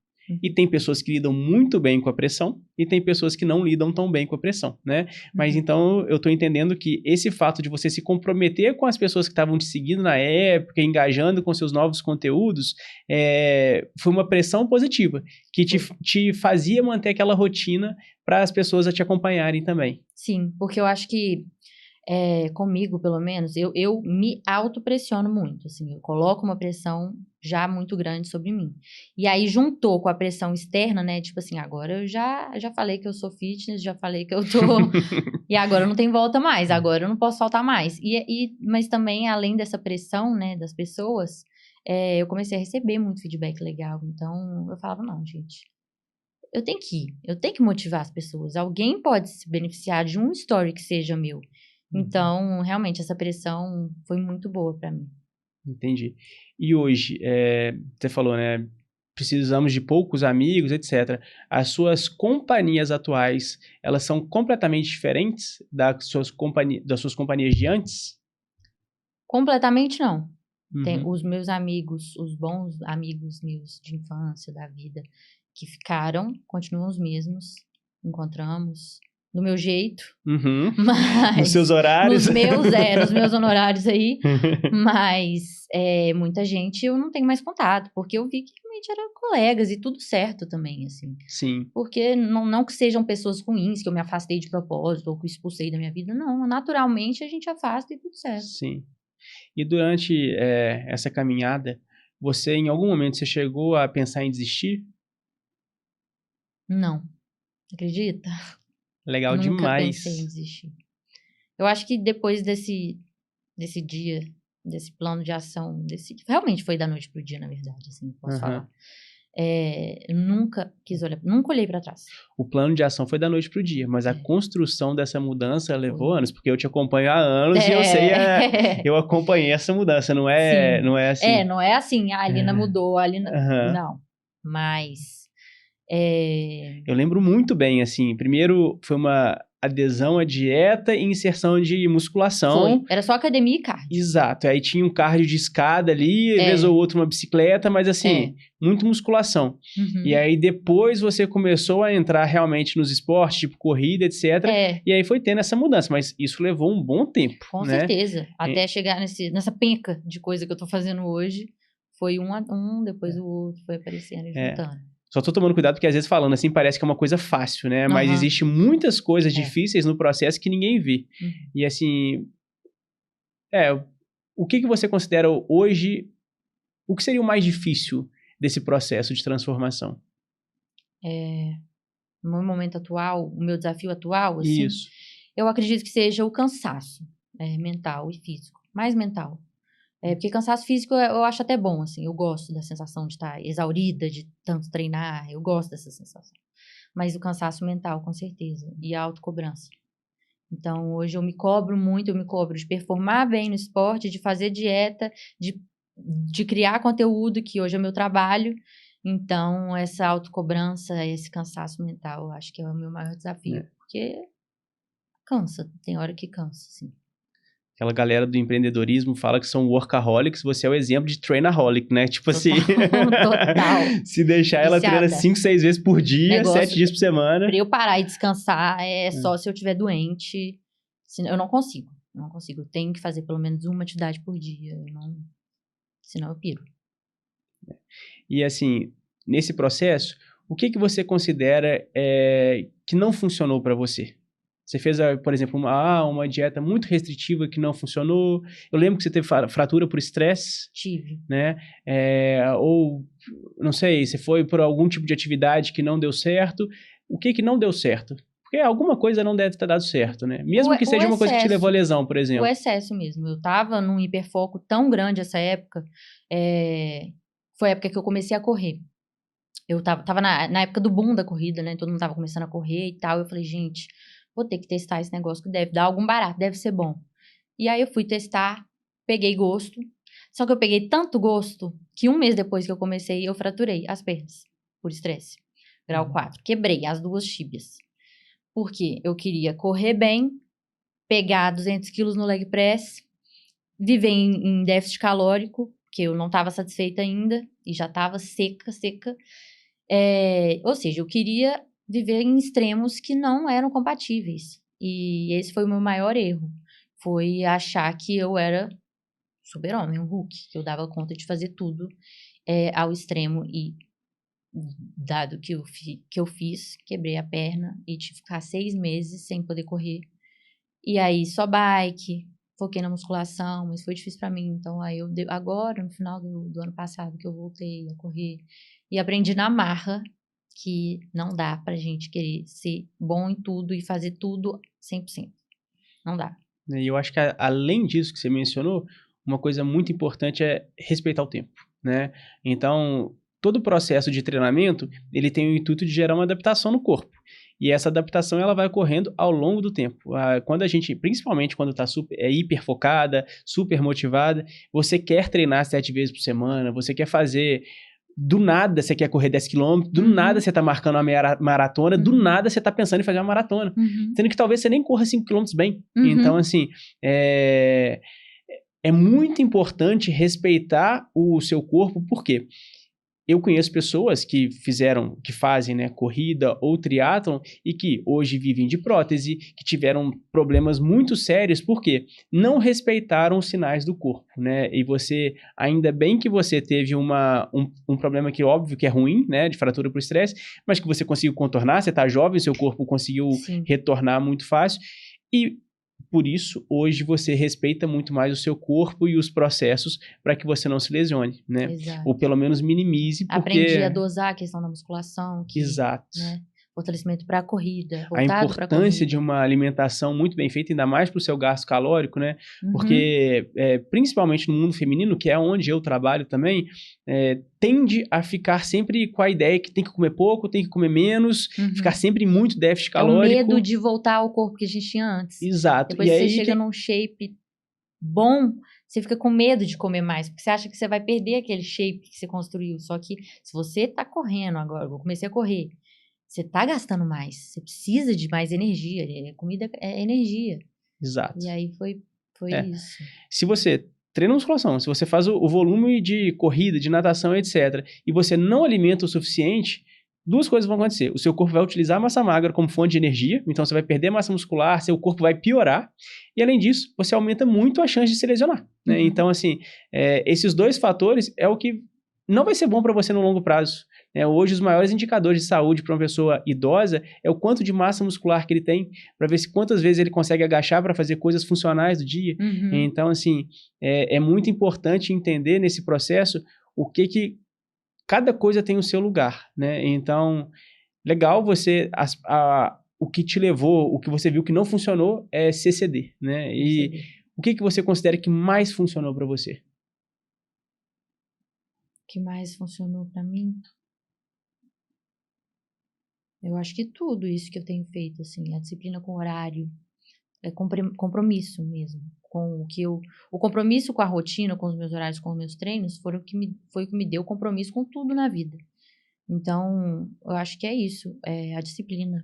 E tem pessoas que lidam muito bem com a pressão e tem pessoas que não lidam tão bem com a pressão, né? Mas então eu tô entendendo que esse fato de você se comprometer com as pessoas que estavam te seguindo na época, engajando com seus novos conteúdos, foi uma pressão positiva, que te fazia manter aquela rotina para as pessoas a te acompanharem também.
Sim, porque eu acho que comigo, pelo menos, eu me autopressiono muito, assim, eu coloco uma pressão já muito grande sobre mim. E aí, juntou com a pressão externa, né, tipo assim, agora eu já falei que eu sou fitness, já falei que eu tô... e agora não tem volta mais, agora eu não posso faltar mais. Mas também, além dessa pressão, né, das pessoas, eu comecei a receber muito feedback legal. Então, eu falava, não, gente, eu tenho que motivar as pessoas. Alguém pode se beneficiar de um story que seja meu. Então, realmente, essa pressão foi muito boa para mim.
Entendi. E hoje, você falou, né? Precisamos de poucos amigos, etc. As suas companhias atuais, elas são completamente diferentes das suas companhias de antes?
Completamente não. Tem os meus amigos, os bons amigos meus de infância, da vida, que ficaram, continuam os mesmos. Encontramos do meu jeito, mas...
Nos seus horários?
Nos meus honorários aí, mas muita gente eu não tenho mais contato, porque eu vi que realmente eram colegas e tudo certo também, assim.
Sim.
Porque não que sejam pessoas ruins, que eu me afastei de propósito ou que expulsei da minha vida, não. Naturalmente a gente afasta e tudo certo.
Sim. E durante essa caminhada, você em algum momento você chegou a pensar em desistir?
Não. Acredita?
Legal
Nunca
demais.
pensei em desistir. Eu acho que depois desse dia, desse plano de ação, realmente foi da noite pro dia, na verdade, assim, posso falar. Eu nunca quis olhar, nunca olhei pra trás.
O plano de ação foi da noite pro dia, mas a construção dessa mudança levou anos, porque eu te acompanho há anos e eu sei, eu acompanhei essa mudança, não é assim.
Não é assim, a Alina mudou, a Alina... Não, mas...
Eu lembro muito bem, assim, primeiro foi uma adesão à dieta e inserção de musculação.
Era só academia e cardio.
Exato, aí tinha um cardio de escada ali, vez ou outra uma bicicleta, mas assim, muito musculação. E aí depois você começou a entrar realmente nos esportes, tipo corrida, etc. E aí foi tendo essa mudança, mas isso levou um bom tempo.
Com certeza, até chegar nessa penca de coisa que eu tô fazendo hoje, foi depois o outro, foi aparecendo e juntando.
Só tô tomando cuidado porque às vezes falando assim parece que é uma coisa fácil, né? Mas existe muitas coisas difíceis no processo que ninguém vê. E assim, o que você considera hoje, o que seria o mais difícil desse processo de transformação?
No meu momento atual, o meu desafio atual, assim,
Isso.
Eu acredito que seja o cansaço, mental e físico. Mais mental. Porque cansaço físico eu acho até bom, assim. Eu gosto da sensação de estar exaurida, de tanto treinar. Eu gosto dessa sensação. Mas o cansaço mental, com certeza. E a autocobrança. Então, hoje eu me cobro muito. Eu me cobro de performar bem no esporte, de fazer dieta, de criar conteúdo, que hoje é o meu trabalho. Então, essa autocobrança, esse cansaço mental, eu acho que é o meu maior desafio. Porque cansa. Tem hora que cansa, sim.
Aquela galera do empreendedorismo fala que são workaholics, você é o exemplo de trainaholic, né? Tipo
Total,
assim,
total.
Se deixar ela treina 5, 6 vezes por dia, 7 dias por semana.
Pra eu parar e descansar só se eu estiver doente. Senão, eu não consigo. Eu tenho que fazer pelo menos uma atividade por dia. Senão eu piro.
E assim, nesse processo, o que você considera que não funcionou para você? Você fez, por exemplo, uma dieta muito restritiva que não funcionou. Eu lembro que você teve fratura por estresse.
Tive.
Né? Ou, não sei, você foi por algum tipo de atividade que não deu certo. O que não deu certo? Por Porque alguma coisa não deve ter dado certo, né? Mesmo que
O
seja uma coisa que te levou à
excesso.
lesão, por
O
exemplo.
excesso mesmo. Eu tava num hiperfoco tão grande essa época. Foi a época que eu comecei a correr. Eu tava na época do boom da corrida, né? Todo mundo tava começando a correr e tal. Eu falei, gente, vou ter que testar esse negócio que deve dar algum barato, deve ser bom. E aí eu fui testar, peguei gosto. Só que eu peguei tanto gosto que um mês depois que eu comecei, eu fraturei as pernas por estresse. Grau 4. Quebrei as duas tíbias. Porque eu queria correr bem, pegar 200 quilos no leg press, viver em déficit calórico, que eu não estava satisfeita ainda e já estava seca. Ou seja, eu queria viver em extremos que não eram compatíveis. E esse foi o meu maior erro. Foi achar que eu era super-homem, um Hulk, que eu dava conta de fazer tudo ao extremo. E dado que eu fiz, quebrei a perna e tive que ficar 6 meses sem poder correr. E aí, só bike, foquei na musculação, mas foi difícil pra mim. Então, aí agora, no final do ano passado, que eu voltei a correr e aprendi na marra que não dá pra gente querer ser bom em tudo e fazer tudo 100%. Não dá.
E eu acho que, além disso que você mencionou, uma coisa muito importante é respeitar o tempo, né? Então, todo o processo de treinamento, ele tem o intuito de gerar uma adaptação no corpo. E essa adaptação, ela vai ocorrendo ao longo do tempo. Quando a gente, principalmente quando está hiper focada, super motivada, você quer treinar 7 vezes por semana, você quer fazer... Do nada você quer correr 10 quilômetros, do nada você tá marcando uma maratona, do nada você tá pensando em fazer uma maratona. Sendo que talvez você nem corra 5 quilômetros bem. Então, assim, é muito importante respeitar o seu corpo, por quê? Eu conheço pessoas que fazem, né, corrida ou triatlon e que hoje vivem de prótese, que tiveram problemas muito sérios, porque não respeitaram os sinais do corpo, né? E ainda bem que você teve um problema que óbvio que é ruim, né, de fratura por estresse, mas que você conseguiu contornar, você tá jovem, seu corpo conseguiu retornar muito fácil. E por isso, hoje você respeita muito mais o seu corpo e os processos para que você não se lesione, né?
Exato.
Ou pelo menos minimize, porque...
Aprendi a dosar a questão da musculação.
Exato.
Né? Fortalecimento para a corrida,
A importância de uma alimentação muito bem feita, ainda mais para o seu gasto calórico, né? Porque, principalmente no mundo feminino, que é onde eu trabalho também, tende a ficar sempre com a ideia que tem que comer pouco, tem que comer menos, ficar sempre em muito déficit calórico.
É o medo de voltar ao corpo que a gente tinha antes.
Exato.
Depois que você chega num shape bom, você fica com medo de comer mais, porque você acha que você vai perder aquele shape que você construiu. Só que se você tá correndo agora, eu comecei a correr, você tá gastando mais, você precisa de mais energia, comida é energia.
Exato.
E aí foi isso.
Se você treina musculação, se você faz o volume de corrida, de natação, etc., e você não alimenta o suficiente, duas coisas vão acontecer. O seu corpo vai utilizar a massa magra como fonte de energia, então você vai perder massa muscular, seu corpo vai piorar, e além disso, você aumenta muito a chance de se lesionar, né? Então, assim, esses dois fatores é o que não vai ser bom para você no longo prazo. Hoje, os maiores indicadores de saúde para uma pessoa idosa é o quanto de massa muscular que ele tem, para ver quantas vezes ele consegue agachar para fazer coisas funcionais do dia. Então, assim, é muito importante entender nesse processo o que cada coisa tem o seu lugar, né? Então, legal o que te levou, o que você viu que não funcionou é CCD, né? E o que você considera que mais funcionou para você?
O que mais funcionou para mim? Eu acho que tudo isso que eu tenho feito, assim, a disciplina com horário, compromisso mesmo, o compromisso com a rotina, com os meus horários, com os meus treinos, foi o que me deu compromisso com tudo na vida. Então, eu acho que é isso, a disciplina.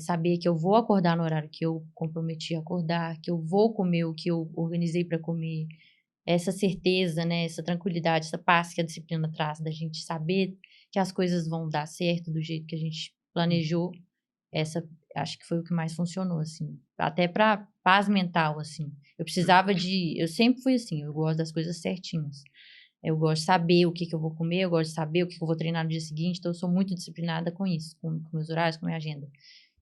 Saber que eu vou acordar no horário que eu comprometi a acordar, que eu vou comer o que eu organizei para comer, essa certeza, né, essa tranquilidade, essa paz que a disciplina traz, da gente saber que as coisas vão dar certo do jeito que a gente planejou, acho que foi o que mais funcionou, assim, até para paz mental, assim. Eu sempre fui assim, eu gosto das coisas certinhas. Eu gosto de saber o que eu vou comer, eu gosto de saber o que eu vou treinar no dia seguinte, então eu sou muito disciplinada com isso, com meus horários, com minha agenda.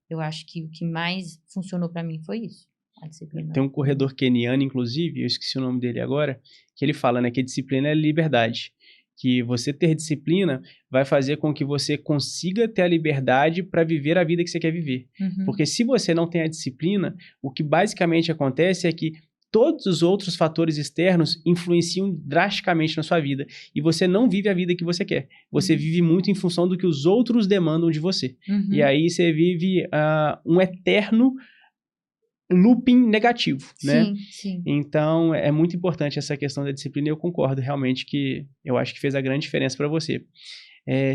Eu acho que o que mais funcionou para mim foi isso, a disciplina.
Tem um corredor queniano, inclusive, eu esqueci o nome dele agora, que ele fala, né, que a disciplina é liberdade. que você ter disciplina vai fazer com que você consiga ter a liberdade para viver a vida que você quer viver. Porque se você não tem a disciplina, o que basicamente acontece é que todos os outros fatores externos influenciam drasticamente na sua vida. E você não vive a vida que você quer. Você vive muito em função do que os outros demandam de você. E aí você vive um eterno looping negativo, né?
Sim, sim.
Então, é muito importante essa questão da disciplina e eu concordo realmente que eu acho que fez a grande diferença para você.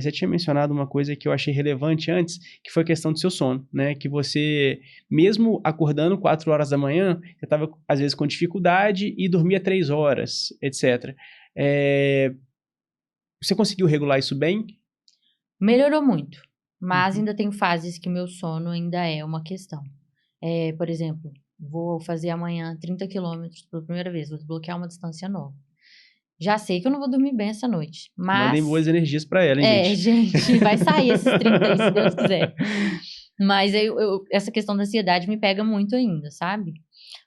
Você tinha mencionado uma coisa que eu achei relevante antes, que foi a questão do seu sono, né? Que você, mesmo acordando 4 horas da manhã, você estava, às vezes, com dificuldade e dormia 3 horas, etc. Você conseguiu regular isso bem?
Melhorou muito, mas ainda tem fases que o meu sono ainda é uma questão. Por exemplo, vou fazer amanhã 30 quilômetros pela primeira vez, vou desbloquear uma distância nova. Já sei que eu não vou dormir bem essa noite, mas...
Mandem boas energias para ela, hein, gente?
gente, vai sair esses 30 aí, se Deus quiser. Mas essa questão da ansiedade me pega muito ainda, sabe?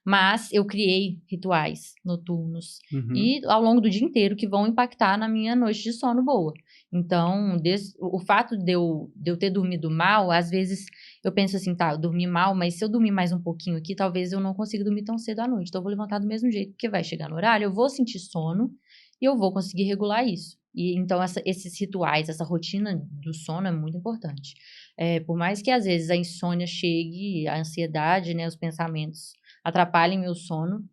Mas eu criei rituais noturnos e ao longo do dia inteiro que vão impactar na minha noite de sono boa. Então, o fato de eu ter dormido mal, às vezes eu penso assim, tá, eu dormi mal, mas se eu dormir mais um pouquinho aqui, talvez eu não consiga dormir tão cedo à noite. Então, eu vou levantar do mesmo jeito, porque vai chegar no horário, eu vou sentir sono e eu vou conseguir regular isso. E então, esses rituais, essa rotina do sono é muito importante. Por mais que às vezes a insônia chegue, a ansiedade, né, os pensamentos atrapalhem meu sono,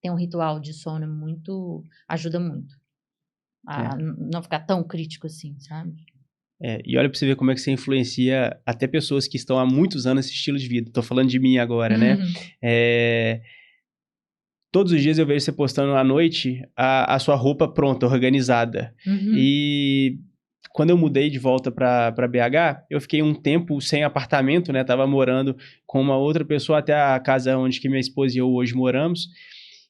tem um ritual de sono ajuda muito a não ficar tão crítico assim, sabe?
E olha pra você ver como é que você influencia até pessoas que estão há muitos anos nesse estilo de vida. Tô falando de mim agora, né? Todos os dias eu vejo você postando à noite a sua roupa pronta, organizada. E quando eu mudei de volta para BH, eu fiquei um tempo sem apartamento, né? Tava morando com uma outra pessoa até a casa onde que minha esposa e eu hoje moramos.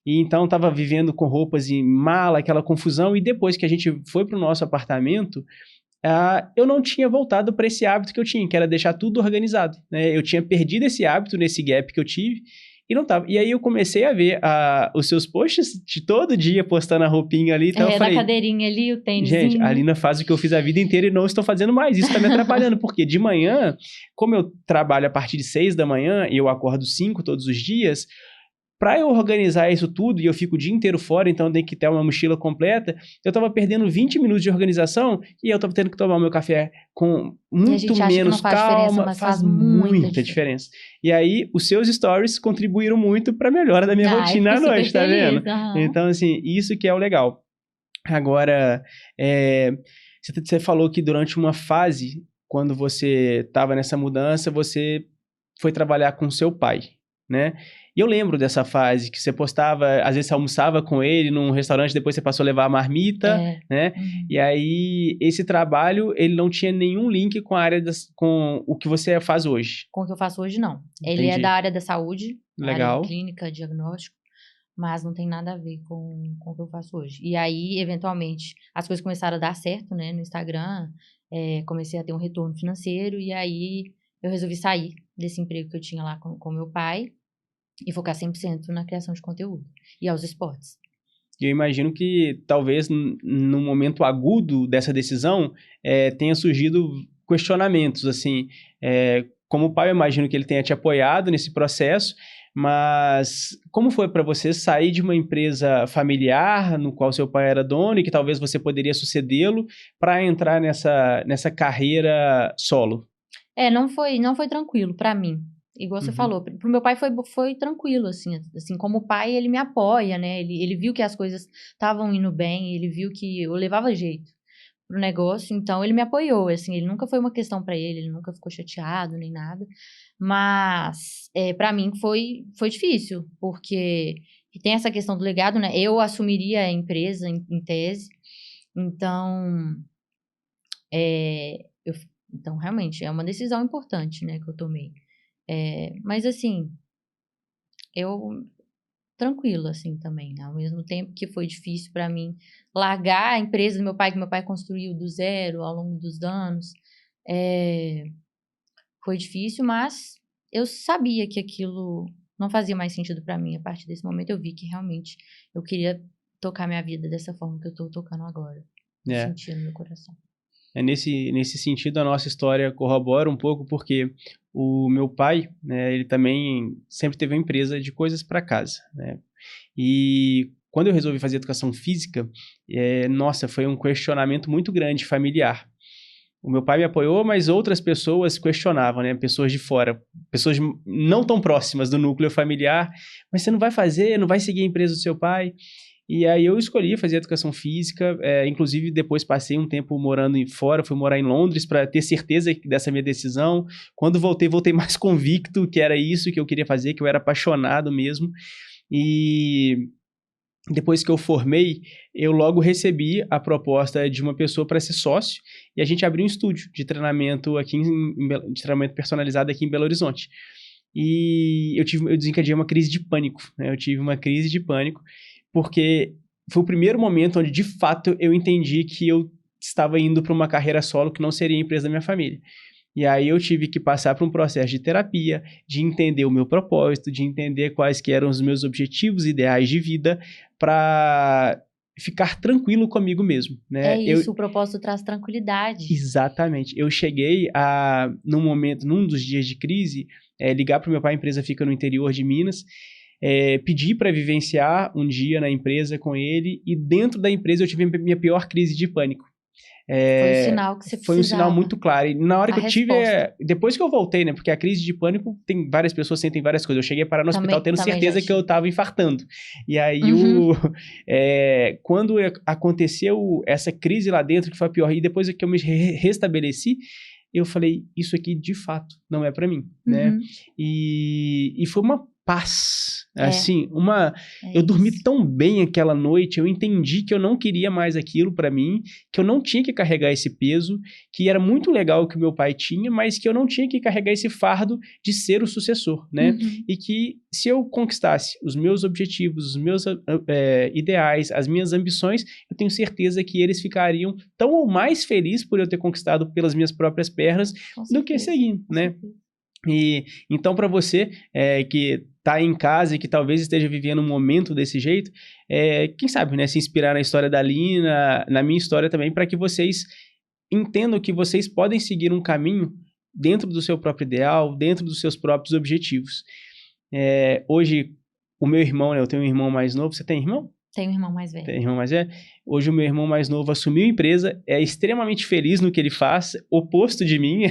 E então tava vivendo com roupas em mala, aquela confusão. E depois que a gente foi pro nosso apartamento, eu não tinha voltado para esse hábito que eu tinha, que era deixar tudo organizado, né? Eu tinha perdido esse hábito nesse gap que eu tive e não tava. E aí eu comecei a ver os seus posts de todo dia postando a roupinha ali, então eu falei,
da cadeirinha ali, o tênisinho.
gente, a Alina faz o que eu fiz a vida inteira e não estou fazendo mais. Isso tá me atrapalhando, porque de manhã, como eu trabalho a partir de 6 da manhã e eu acordo 5 todos os dias, para eu organizar isso tudo, e eu fico o dia inteiro fora, então tem que ter uma mochila completa, eu tava perdendo 20 minutos de organização e eu tava tendo que tomar o meu café com muito menos calma.
Mas
faz muita diferença. E aí, os seus stories contribuíram muito para a melhora da minha rotina à noite, tá vendo? Então, assim, isso que é o legal. Agora, você falou que durante uma fase, quando você estava nessa mudança, você foi trabalhar com seu pai, né? E eu lembro dessa fase que você postava, às vezes você almoçava com ele num restaurante, depois você passou a levar a marmita, né? E aí, esse trabalho, ele não tinha nenhum link com a área, com o que você faz hoje.
Com o que eu faço hoje, não.
Entendi.
Ele é da área da saúde,
legal,
área de clínica, diagnóstico, mas não tem nada a ver com o que eu faço hoje. E aí, eventualmente, as coisas começaram a dar certo, né? No Instagram, comecei a ter um retorno financeiro, e aí eu resolvi sair desse emprego que eu tinha lá com meu pai e focar 100% na criação de conteúdo e aos esportes.
Eu imagino que talvez no momento agudo dessa decisão tenha surgido questionamentos, assim, como pai eu imagino que ele tenha te apoiado nesse processo, mas como foi para você sair de uma empresa familiar no qual seu pai era dono e que talvez você poderia sucedê-lo para entrar nessa carreira solo?
Não foi tranquilo para mim. Igual você falou, pro meu pai foi tranquilo, assim, como pai ele me apoia, né, ele viu que as coisas estavam indo bem, ele viu que eu levava jeito pro negócio, então ele me apoiou, assim, ele nunca foi uma questão para ele nunca ficou chateado nem nada, mas para mim foi difícil, porque tem essa questão do legado, né, eu assumiria a empresa em tese, então, então realmente é uma decisão importante, né, que eu tomei. Mas assim, eu tranquilo assim também, né? Ao mesmo tempo que foi difícil para mim largar a empresa do meu pai, que meu pai construiu do zero ao longo dos anos, foi difícil, mas eu sabia que aquilo não fazia mais sentido para mim. A partir desse momento eu vi que realmente eu queria tocar minha vida dessa forma que eu tô tocando agora. Eu senti no meu coração.
Nesse sentido, a nossa história corrobora um pouco, porque o meu pai, né, ele também sempre teve uma empresa de coisas para casa, né? E quando eu resolvi fazer educação física, nossa, foi um questionamento muito grande familiar. O meu pai me apoiou, mas outras pessoas questionavam, né? Pessoas de fora, pessoas não tão próximas do núcleo familiar. Mas você não vai fazer, não vai seguir a empresa do seu pai? E aí eu escolhi fazer educação física, inclusive depois passei um tempo morando fora, fui morar em Londres para ter certeza dessa minha decisão. Quando voltei mais convicto que era isso que eu queria fazer, que eu era apaixonado mesmo. E depois que eu formei, eu logo recebi a proposta de uma pessoa para ser sócio e a gente abriu um estúdio de treinamento de treinamento personalizado aqui em Belo Horizonte. E eu desencadeei uma crise de pânico, né? Eu tive uma crise de pânico porque foi o primeiro momento onde, de fato, eu entendi que eu estava indo para uma carreira solo que não seria a empresa da minha família. E aí eu tive que passar por um processo de terapia, de entender o meu propósito, de entender quais que eram os meus objetivos ideais de vida, para ficar tranquilo comigo mesmo, né?
É isso, o propósito traz tranquilidade.
Exatamente. Eu cheguei num dos dias de crise, ligar para o meu pai, a empresa fica no interior de Minas, pedir para vivenciar um dia na empresa com ele, e dentro da empresa eu tive a minha pior crise de pânico.
Foi o sinal que você precisava.
Foi um sinal muito claro. E na hora que eu tive...
resposta.
Depois que eu voltei, né? Porque a crise de pânico, tem várias pessoas sentem várias coisas. Eu cheguei a parar no hospital tendo certeza que eu estava infartando. E aí, quando aconteceu essa crise lá dentro, que foi a pior, e depois que eu me restabeleci, eu falei, isso aqui de fato não é pra mim, né? E foi uma paz, assim, eu dormi tão bem aquela noite, eu entendi que eu não queria mais aquilo pra mim, que eu não tinha que carregar esse peso, que era muito legal o que o meu pai tinha, mas que eu não tinha que carregar esse fardo de ser o sucessor, né? E que se eu conquistasse os meus objetivos, os meus ideais, as minhas ambições, eu tenho certeza que eles ficariam tão ou mais felizes por eu ter conquistado pelas minhas próprias pernas do que seguindo, né? E então, para você que está em casa e que talvez esteja vivendo um momento desse jeito, quem sabe, né, se inspirar na história da Lina, na minha história também, para que vocês entendam que vocês podem seguir um caminho dentro do seu próprio ideal, dentro dos seus próprios objetivos. Hoje, o meu irmão, né, eu tenho um irmão mais novo. Você tem irmão?
Tenho um irmão mais velho.
Tem irmão mais velho? Hoje o meu irmão mais novo assumiu a empresa, é extremamente feliz no que ele faz, oposto de mim.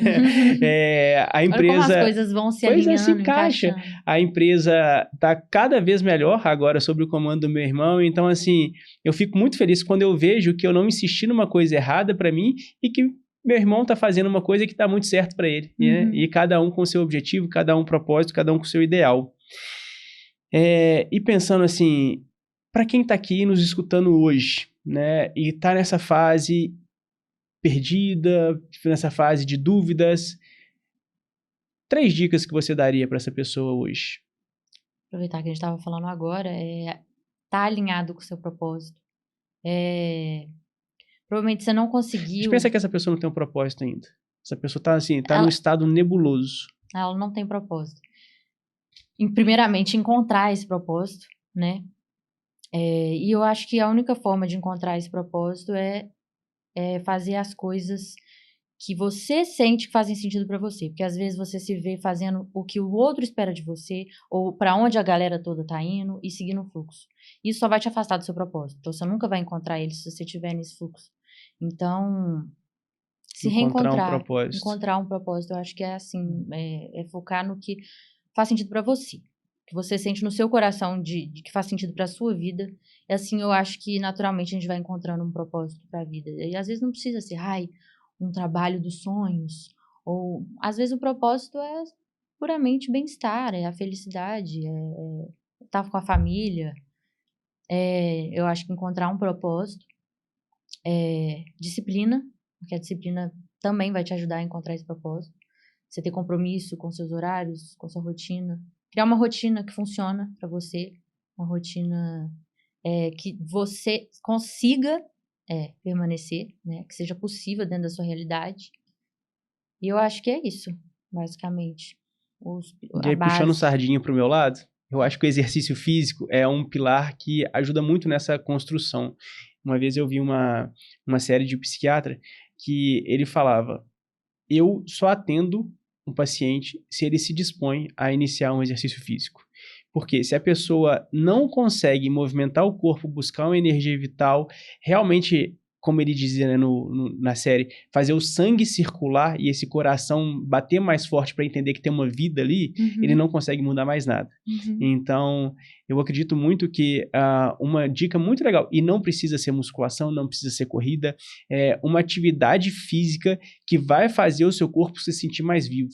A empresa... Olha como
as coisas vão se alinhando,
se encaixa. A empresa está cada vez melhor agora sob o comando do meu irmão. Então, assim, eu fico muito feliz quando eu vejo que eu não insisti numa coisa errada para mim e que meu irmão está fazendo uma coisa que está muito certo para ele. Né? E cada um com seu objetivo, cada um propósito, cada um com seu ideal. E pensando assim... Para quem está aqui nos escutando hoje, né, e está nessa fase perdida, nessa fase de dúvidas, 3 dicas que você daria para essa pessoa hoje?
Aproveitar que a gente estava falando agora, tá alinhado com o seu propósito. Provavelmente você não conseguiu...
A gente pensa que essa pessoa não tem um propósito ainda. Essa pessoa está assim, num estado nebuloso.
Ela não tem propósito. Primeiramente, encontrar esse propósito, né? E eu acho que a única forma de encontrar esse propósito é fazer as coisas que você sente que fazem sentido para você. Porque às vezes você se vê fazendo o que o outro espera de você, ou para onde a galera toda tá indo, e seguindo o fluxo. Isso só vai te afastar do seu propósito. Então você nunca vai encontrar ele se você estiver nesse fluxo. Então, se reencontrar, encontrar um propósito, eu acho que é assim, focar no que faz sentido para você. Que você sente no seu coração de que faz sentido para a sua vida. E assim, eu acho que naturalmente a gente vai encontrando um propósito para a vida. E às vezes não precisa ser, um trabalho dos sonhos. Ou às vezes o propósito é puramente bem-estar, é a felicidade, estar com a família. Eu acho que encontrar um propósito, disciplina, porque a disciplina também vai te ajudar a encontrar esse propósito. Você ter compromisso com seus horários, com sua rotina. Criar uma rotina que funciona para você, uma rotina que você consiga permanecer, né? Que seja possível dentro da sua realidade. E eu acho que é isso, basicamente.
E aí, puxando sardinha pro meu lado, eu acho que o exercício físico é um pilar que ajuda muito nessa construção. Uma vez eu vi uma série de psiquiatra que ele falava, eu só atendo um paciente se ele se dispõe a iniciar um exercício físico. Porque se a pessoa não consegue movimentar o corpo, buscar uma energia vital, realmente, como ele dizia, né, na série, fazer o sangue circular e esse coração bater mais forte para entender que tem uma vida ali, ele não consegue mudar mais nada. Então, eu acredito muito que uma dica muito legal, e não precisa ser musculação, não precisa ser corrida, é uma atividade física que vai fazer o seu corpo se sentir mais vivo.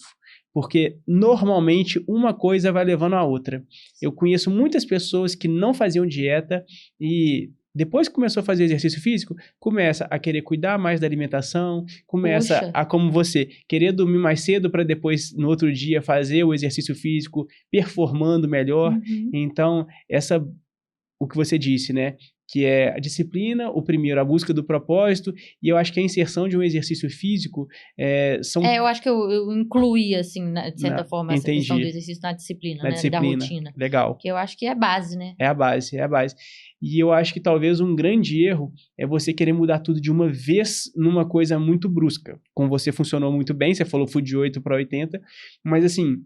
Porque, normalmente, uma coisa vai levando a outra. Eu conheço muitas pessoas que não faziam dieta e, depois que começou a fazer exercício físico, começa a querer cuidar mais da alimentação, começa a, como você, querer dormir mais cedo para depois, no outro dia, fazer o exercício físico, performando melhor. Então, o que você disse, né? Que é a disciplina, o primeiro, a busca do propósito, e eu acho que a inserção de um exercício físico são...
eu acho que eu incluí, assim, de certa forma, essa questão do exercício na disciplina, né? Da rotina.
Legal.
Que eu acho que é a base, né?
É a base. E eu acho que talvez um grande erro é você querer mudar tudo de uma vez numa coisa muito brusca. Com você funcionou muito bem, você falou fui de 8 para 80, mas assim...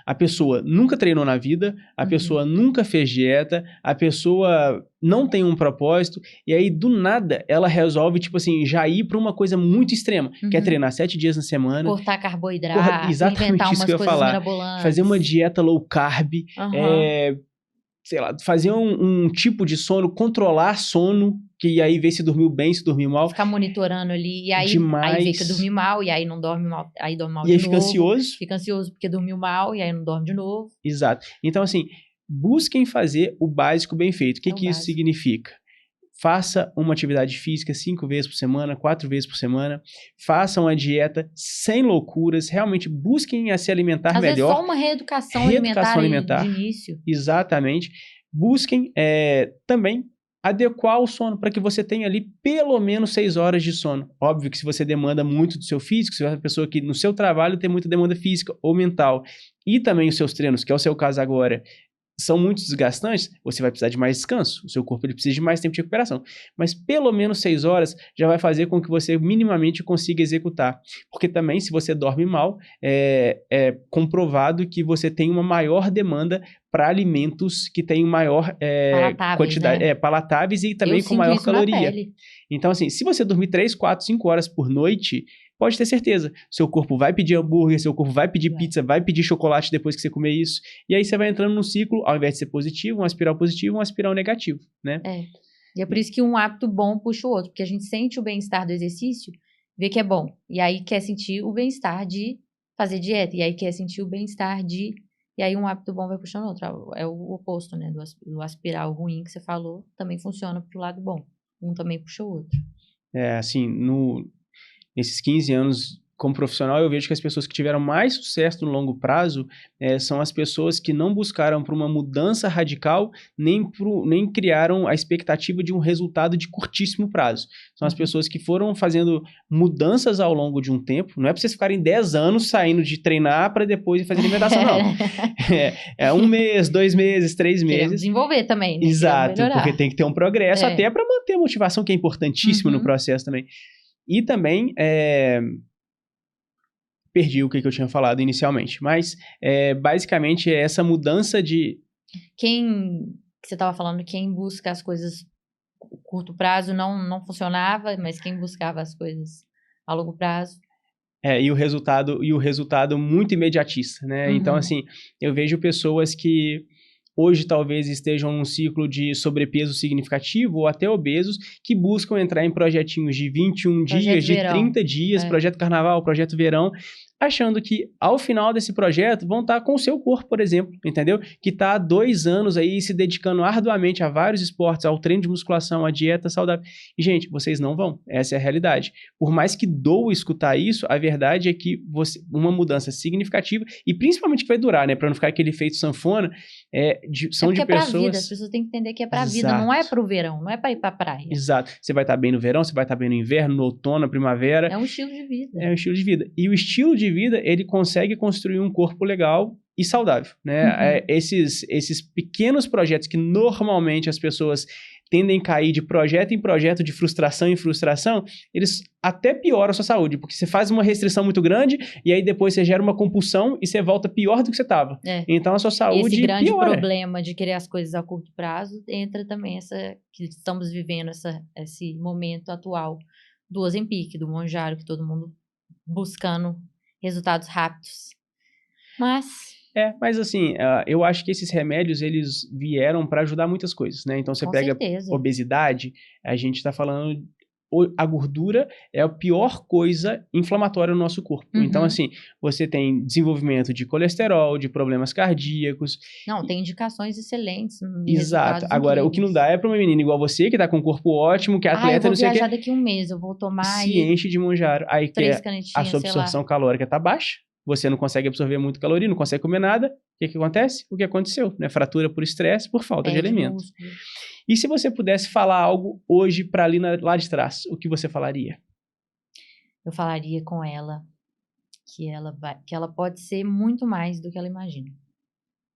a pessoa nunca treinou na vida, a pessoa nunca fez dieta, a pessoa não tem um propósito, e aí do nada ela resolve, tipo assim, já ir para uma coisa muito extrema, que é treinar 7 dias na semana.
Cortar carboidrato,
exatamente
inventar
isso
umas
que eu ia
coisas
falar.
mirabolantes.
Fazer uma dieta low carb, sei lá, fazer um tipo de sono, controlar sono, que aí vê se dormiu bem, se dormiu mal.
Ficar monitorando ali, e aí vê que dormiu mal, e aí não dorme mal, aí dorme mal de novo.
E aí fica ansioso.
Fica ansioso porque dormiu mal, e aí não dorme de novo.
Exato. Então, assim, busquem fazer o básico bem feito. O que isso significa? Faça uma atividade física 5 vezes por semana, 4 vezes por semana. Façam uma dieta sem loucuras. Realmente busquem a se alimentar melhor.
Às vezes só uma reeducação alimentar de início.
Exatamente. Busquem também adequar o sono para que você tenha ali pelo menos 6 horas de sono. Óbvio que se você demanda muito do seu físico, se você é uma pessoa que no seu trabalho tem muita demanda física ou mental, e também os seus treinos, que é o seu caso agora, são muito desgastantes, você vai precisar de mais descanso. O seu corpo ele precisa de mais tempo de recuperação. Mas pelo menos 6 horas já vai fazer com que você minimamente consiga executar. Porque também, se você dorme mal, é comprovado que você tem uma maior demanda para alimentos que têm maior quantidade, né? Palatáveis e também com maior caloria. Então, assim, se você dormir 3, 4, 5 horas por noite, pode ter certeza, seu corpo vai pedir hambúrguer, seu corpo vai pedir pizza, vai pedir chocolate depois que você comer isso, e aí você vai entrando num ciclo, ao invés de ser positivo, uma espiral positiva, uma espiral negativo, né?
E é por isso que um hábito bom puxa o outro, porque a gente sente o bem-estar do exercício, vê que é bom, e aí quer sentir o bem-estar de fazer dieta, e aí quer sentir o bem-estar de... E aí um hábito bom vai puxando o outro, é o oposto, né, do aspirar o ruim que você falou, também funciona pro lado bom, um também puxa o outro.
Assim, nesses 15 anos como profissional, eu vejo que as pessoas que tiveram mais sucesso no longo prazo são as pessoas que não buscaram por uma mudança radical, nem criaram a expectativa de um resultado de curtíssimo prazo. São as pessoas que foram fazendo mudanças ao longo de um tempo. Não é para vocês ficarem 10 anos saindo de treinar para depois fazer alimentação, não. É 1 mês, 2 meses, 3 meses.
Queremos desenvolver também, né?
Exato, porque tem que ter um progresso até para manter a motivação, que é importantíssimo no processo também. E também... Perdi o que eu tinha falado inicialmente, mas basicamente é essa mudança de...
Que você estava falando, quem busca as coisas a curto prazo não funcionava, mas quem buscava as coisas a longo prazo...
E o resultado muito imediatista, né? Então, assim, eu vejo pessoas que hoje talvez estejam num ciclo de sobrepeso significativo ou até obesos, que buscam entrar em projetinhos de 21 dias, de 30 dias, projeto carnaval, projeto verão, achando que ao final desse projeto vão estar com o seu corpo, por exemplo, entendeu? Que está há 2 anos aí se dedicando arduamente a vários esportes, ao treino de musculação, à dieta saudável. E, gente, vocês não vão. Essa é a realidade. Por mais que doa escutar isso, a verdade é que uma mudança significativa, e principalmente que vai durar, né? Para não ficar aquele efeito sanfona, são de pessoas...
pra vida, as pessoas têm que entender que é pra vida, não é pro verão, não é pra ir pra praia.
Exato. Você vai estar bem no verão, você vai estar bem no inverno, no outono, na primavera.
É um estilo de vida.
É um estilo de vida. E o estilo de vida, ele consegue construir um corpo legal e saudável, né? Esses pequenos projetos que normalmente as pessoas tendem a cair de projeto em projeto, de frustração em frustração, eles até pioram a sua saúde, porque você faz uma restrição muito grande e aí depois você gera uma compulsão e você volta pior do que você estava. Então a sua saúde
esse grande
piora.
problema de querer as coisas a curto prazo, entra também que estamos vivendo esse momento atual do Ozempic, do Mounjaro, que todo mundo buscando resultados rápidos.
Mas assim, eu acho que esses remédios, eles vieram para ajudar muitas coisas, né? Então, você pega obesidade, a gente tá falando... A gordura é a pior coisa inflamatória no nosso corpo. Então, assim, você tem desenvolvimento de colesterol, de problemas cardíacos.
Não, tem indicações excelentes.
Exato. Agora, o que não dá é para uma menina igual você, que tá com um corpo ótimo, que é atleta, não sei o que.
Eu vou viajar daqui um mês, eu vou tomar
se enche de Mounjaro. Aí que a sua absorção calórica tá baixa. Você não consegue absorver muito caloria, não consegue comer nada. O que acontece? O que aconteceu, né? Fratura por estresse, por falta de alimento. Músculo. E se você pudesse falar algo hoje para a Lina lá de trás, o que você falaria?
Eu falaria com ela que ela pode ser muito mais do que ela imagina.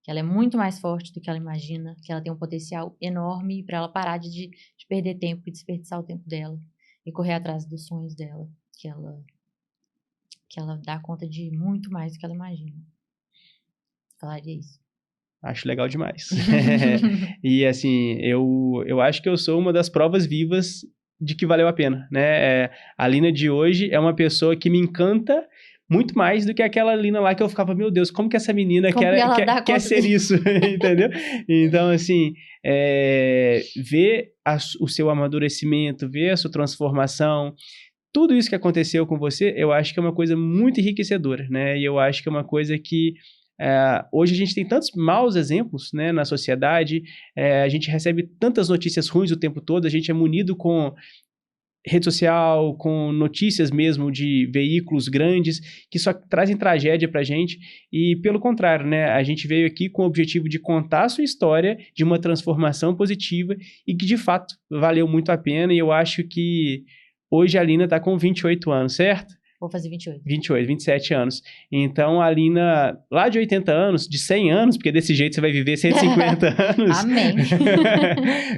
Que ela é muito mais forte do que ela imagina, que ela tem um potencial enorme para ela parar de perder tempo e desperdiçar o tempo dela e correr atrás dos sonhos dela, que ela dá conta de muito mais do que ela imagina. Falaria isso.
Acho legal demais. E assim, eu acho que eu sou uma das provas vivas de que valeu a pena, né? A Lina de hoje é uma pessoa que me encanta muito mais do que aquela Lina lá que eu ficava, meu Deus, como que essa menina quer ser isso, entendeu? Então, assim, ver o seu amadurecimento, ver a sua transformação, tudo isso que aconteceu com você, eu acho que é uma coisa muito enriquecedora, né? E eu acho que é uma coisa que hoje a gente tem tantos maus exemplos, né, na sociedade, a gente recebe tantas notícias ruins o tempo todo, a gente é munido com rede social, com notícias mesmo de veículos grandes que só trazem tragédia pra gente e pelo contrário, né, a gente veio aqui com o objetivo de contar a sua história de uma transformação positiva e que de fato valeu muito a pena e eu acho que hoje a Lina tá com 28 anos, certo?
Vou fazer 28.
27 anos. Então, a Lina, lá de 80 anos, de 100 anos, porque desse jeito você vai viver 150 anos.
Amém.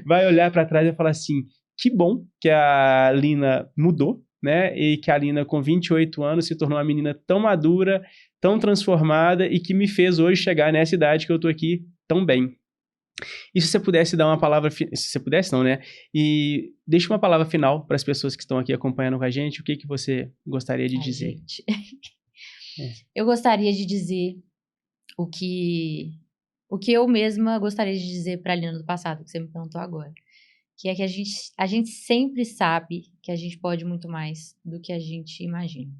Vai olhar para trás e falar assim, que bom que a Lina mudou, né? E que a Lina, com 28 anos, se tornou uma menina tão madura, tão transformada e que me fez hoje chegar nessa idade que eu tô aqui tão bem. E se você pudesse dar uma palavra... Se você pudesse, não, né? E deixa uma palavra final para as pessoas que estão aqui acompanhando com a gente. O que você gostaria de dizer?
Gente. Eu gostaria de dizer o que eu mesma gostaria de dizer para a Lina do passado, que você me perguntou agora. Que é que a gente sempre sabe que a gente pode muito mais do que a gente imagina.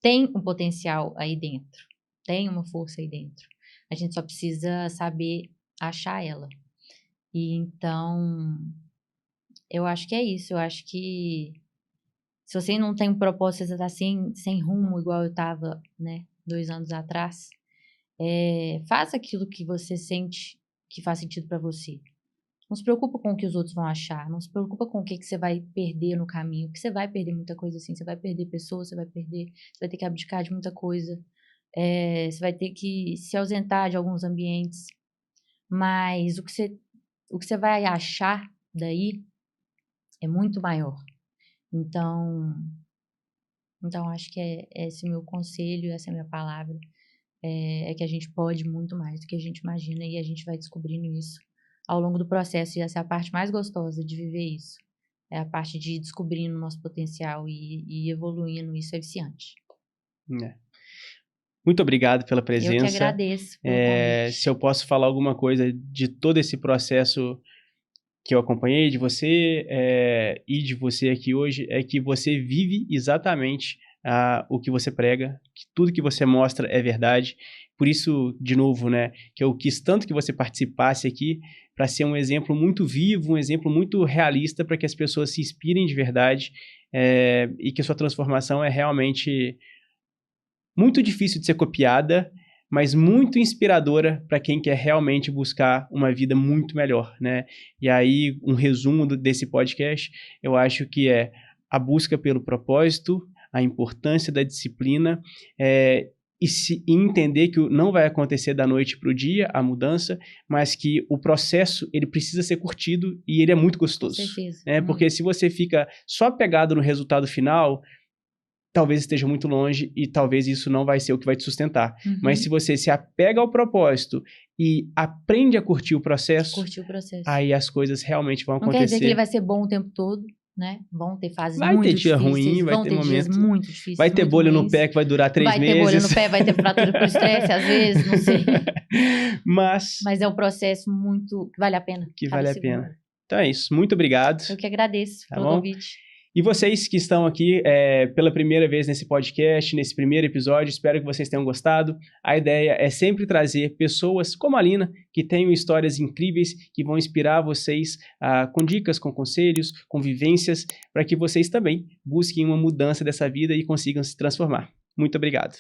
Tem um potencial aí dentro. Tem uma força aí dentro. A gente só precisa saber achar ela. E então, eu acho que é isso. Eu acho que se você não tem um propósito, você tá assim, sem rumo, igual eu tava, né, 2 anos atrás, faça aquilo que você sente que faz sentido pra você. Não se preocupa com o que os outros vão achar, não se preocupa com o que você vai perder no caminho, porque você vai perder muita coisa assim, você vai perder pessoas, você vai ter que abdicar de muita coisa, você vai ter que se ausentar de alguns ambientes, mas o que você vai achar daí é muito maior. Então acho que é esse o meu conselho, essa é a minha palavra, é que a gente pode muito mais do que a gente imagina e a gente vai descobrindo isso ao longo do processo e essa é a parte mais gostosa de viver isso. É a parte de descobrindo o nosso potencial e evoluindo, isso é viciante.
Muito obrigado pela presença.
Eu que agradeço pelo convite.
Se eu posso falar alguma coisa de todo esse processo que eu acompanhei de você e de você aqui hoje, é que você vive exatamente o que você prega, que tudo que você mostra é verdade. Por isso, de novo, né, que eu quis tanto que você participasse aqui para ser um exemplo muito vivo, um exemplo muito realista para que as pessoas se inspirem de verdade e que a sua transformação é realmente muito difícil de ser copiada, mas muito inspiradora para quem quer realmente buscar uma vida muito melhor, né? E aí, um resumo desse podcast, eu acho que é a busca pelo propósito, a importância da disciplina e entender que não vai acontecer da noite para o dia a mudança, mas que o processo ele precisa ser curtido e ele é muito gostoso.
Com certeza.
Porque se você fica só pegado no resultado final, talvez esteja muito longe e talvez isso não vai ser o que vai te sustentar. Mas se você se apega ao propósito e aprende a curtir o processo, aí as coisas realmente vão acontecer.
Não quer dizer que ele vai ser bom o tempo todo, né? Vão ter fases
vai
muito
ter dia
difíceis,
ruim, vai
vão
ter
ter
momento,
dias muito difíceis,
vai ter
muito
bolha
ruins.
no pé que vai durar 3 meses.
Vai ter bolha no pé, vai ter fratura por estresse às vezes, não sei.
Mas
é um processo muito que vale a pena.
Que vale a pena. Então é isso. Muito obrigado.
Eu que agradeço pelo convite.
E vocês que estão aqui pela primeira vez nesse podcast, nesse primeiro episódio, espero que vocês tenham gostado. A ideia é sempre trazer pessoas como a Lina, que tenham histórias incríveis, que vão inspirar vocês com dicas, com conselhos, com vivências, para que vocês também busquem uma mudança dessa vida e consigam se transformar. Muito obrigado.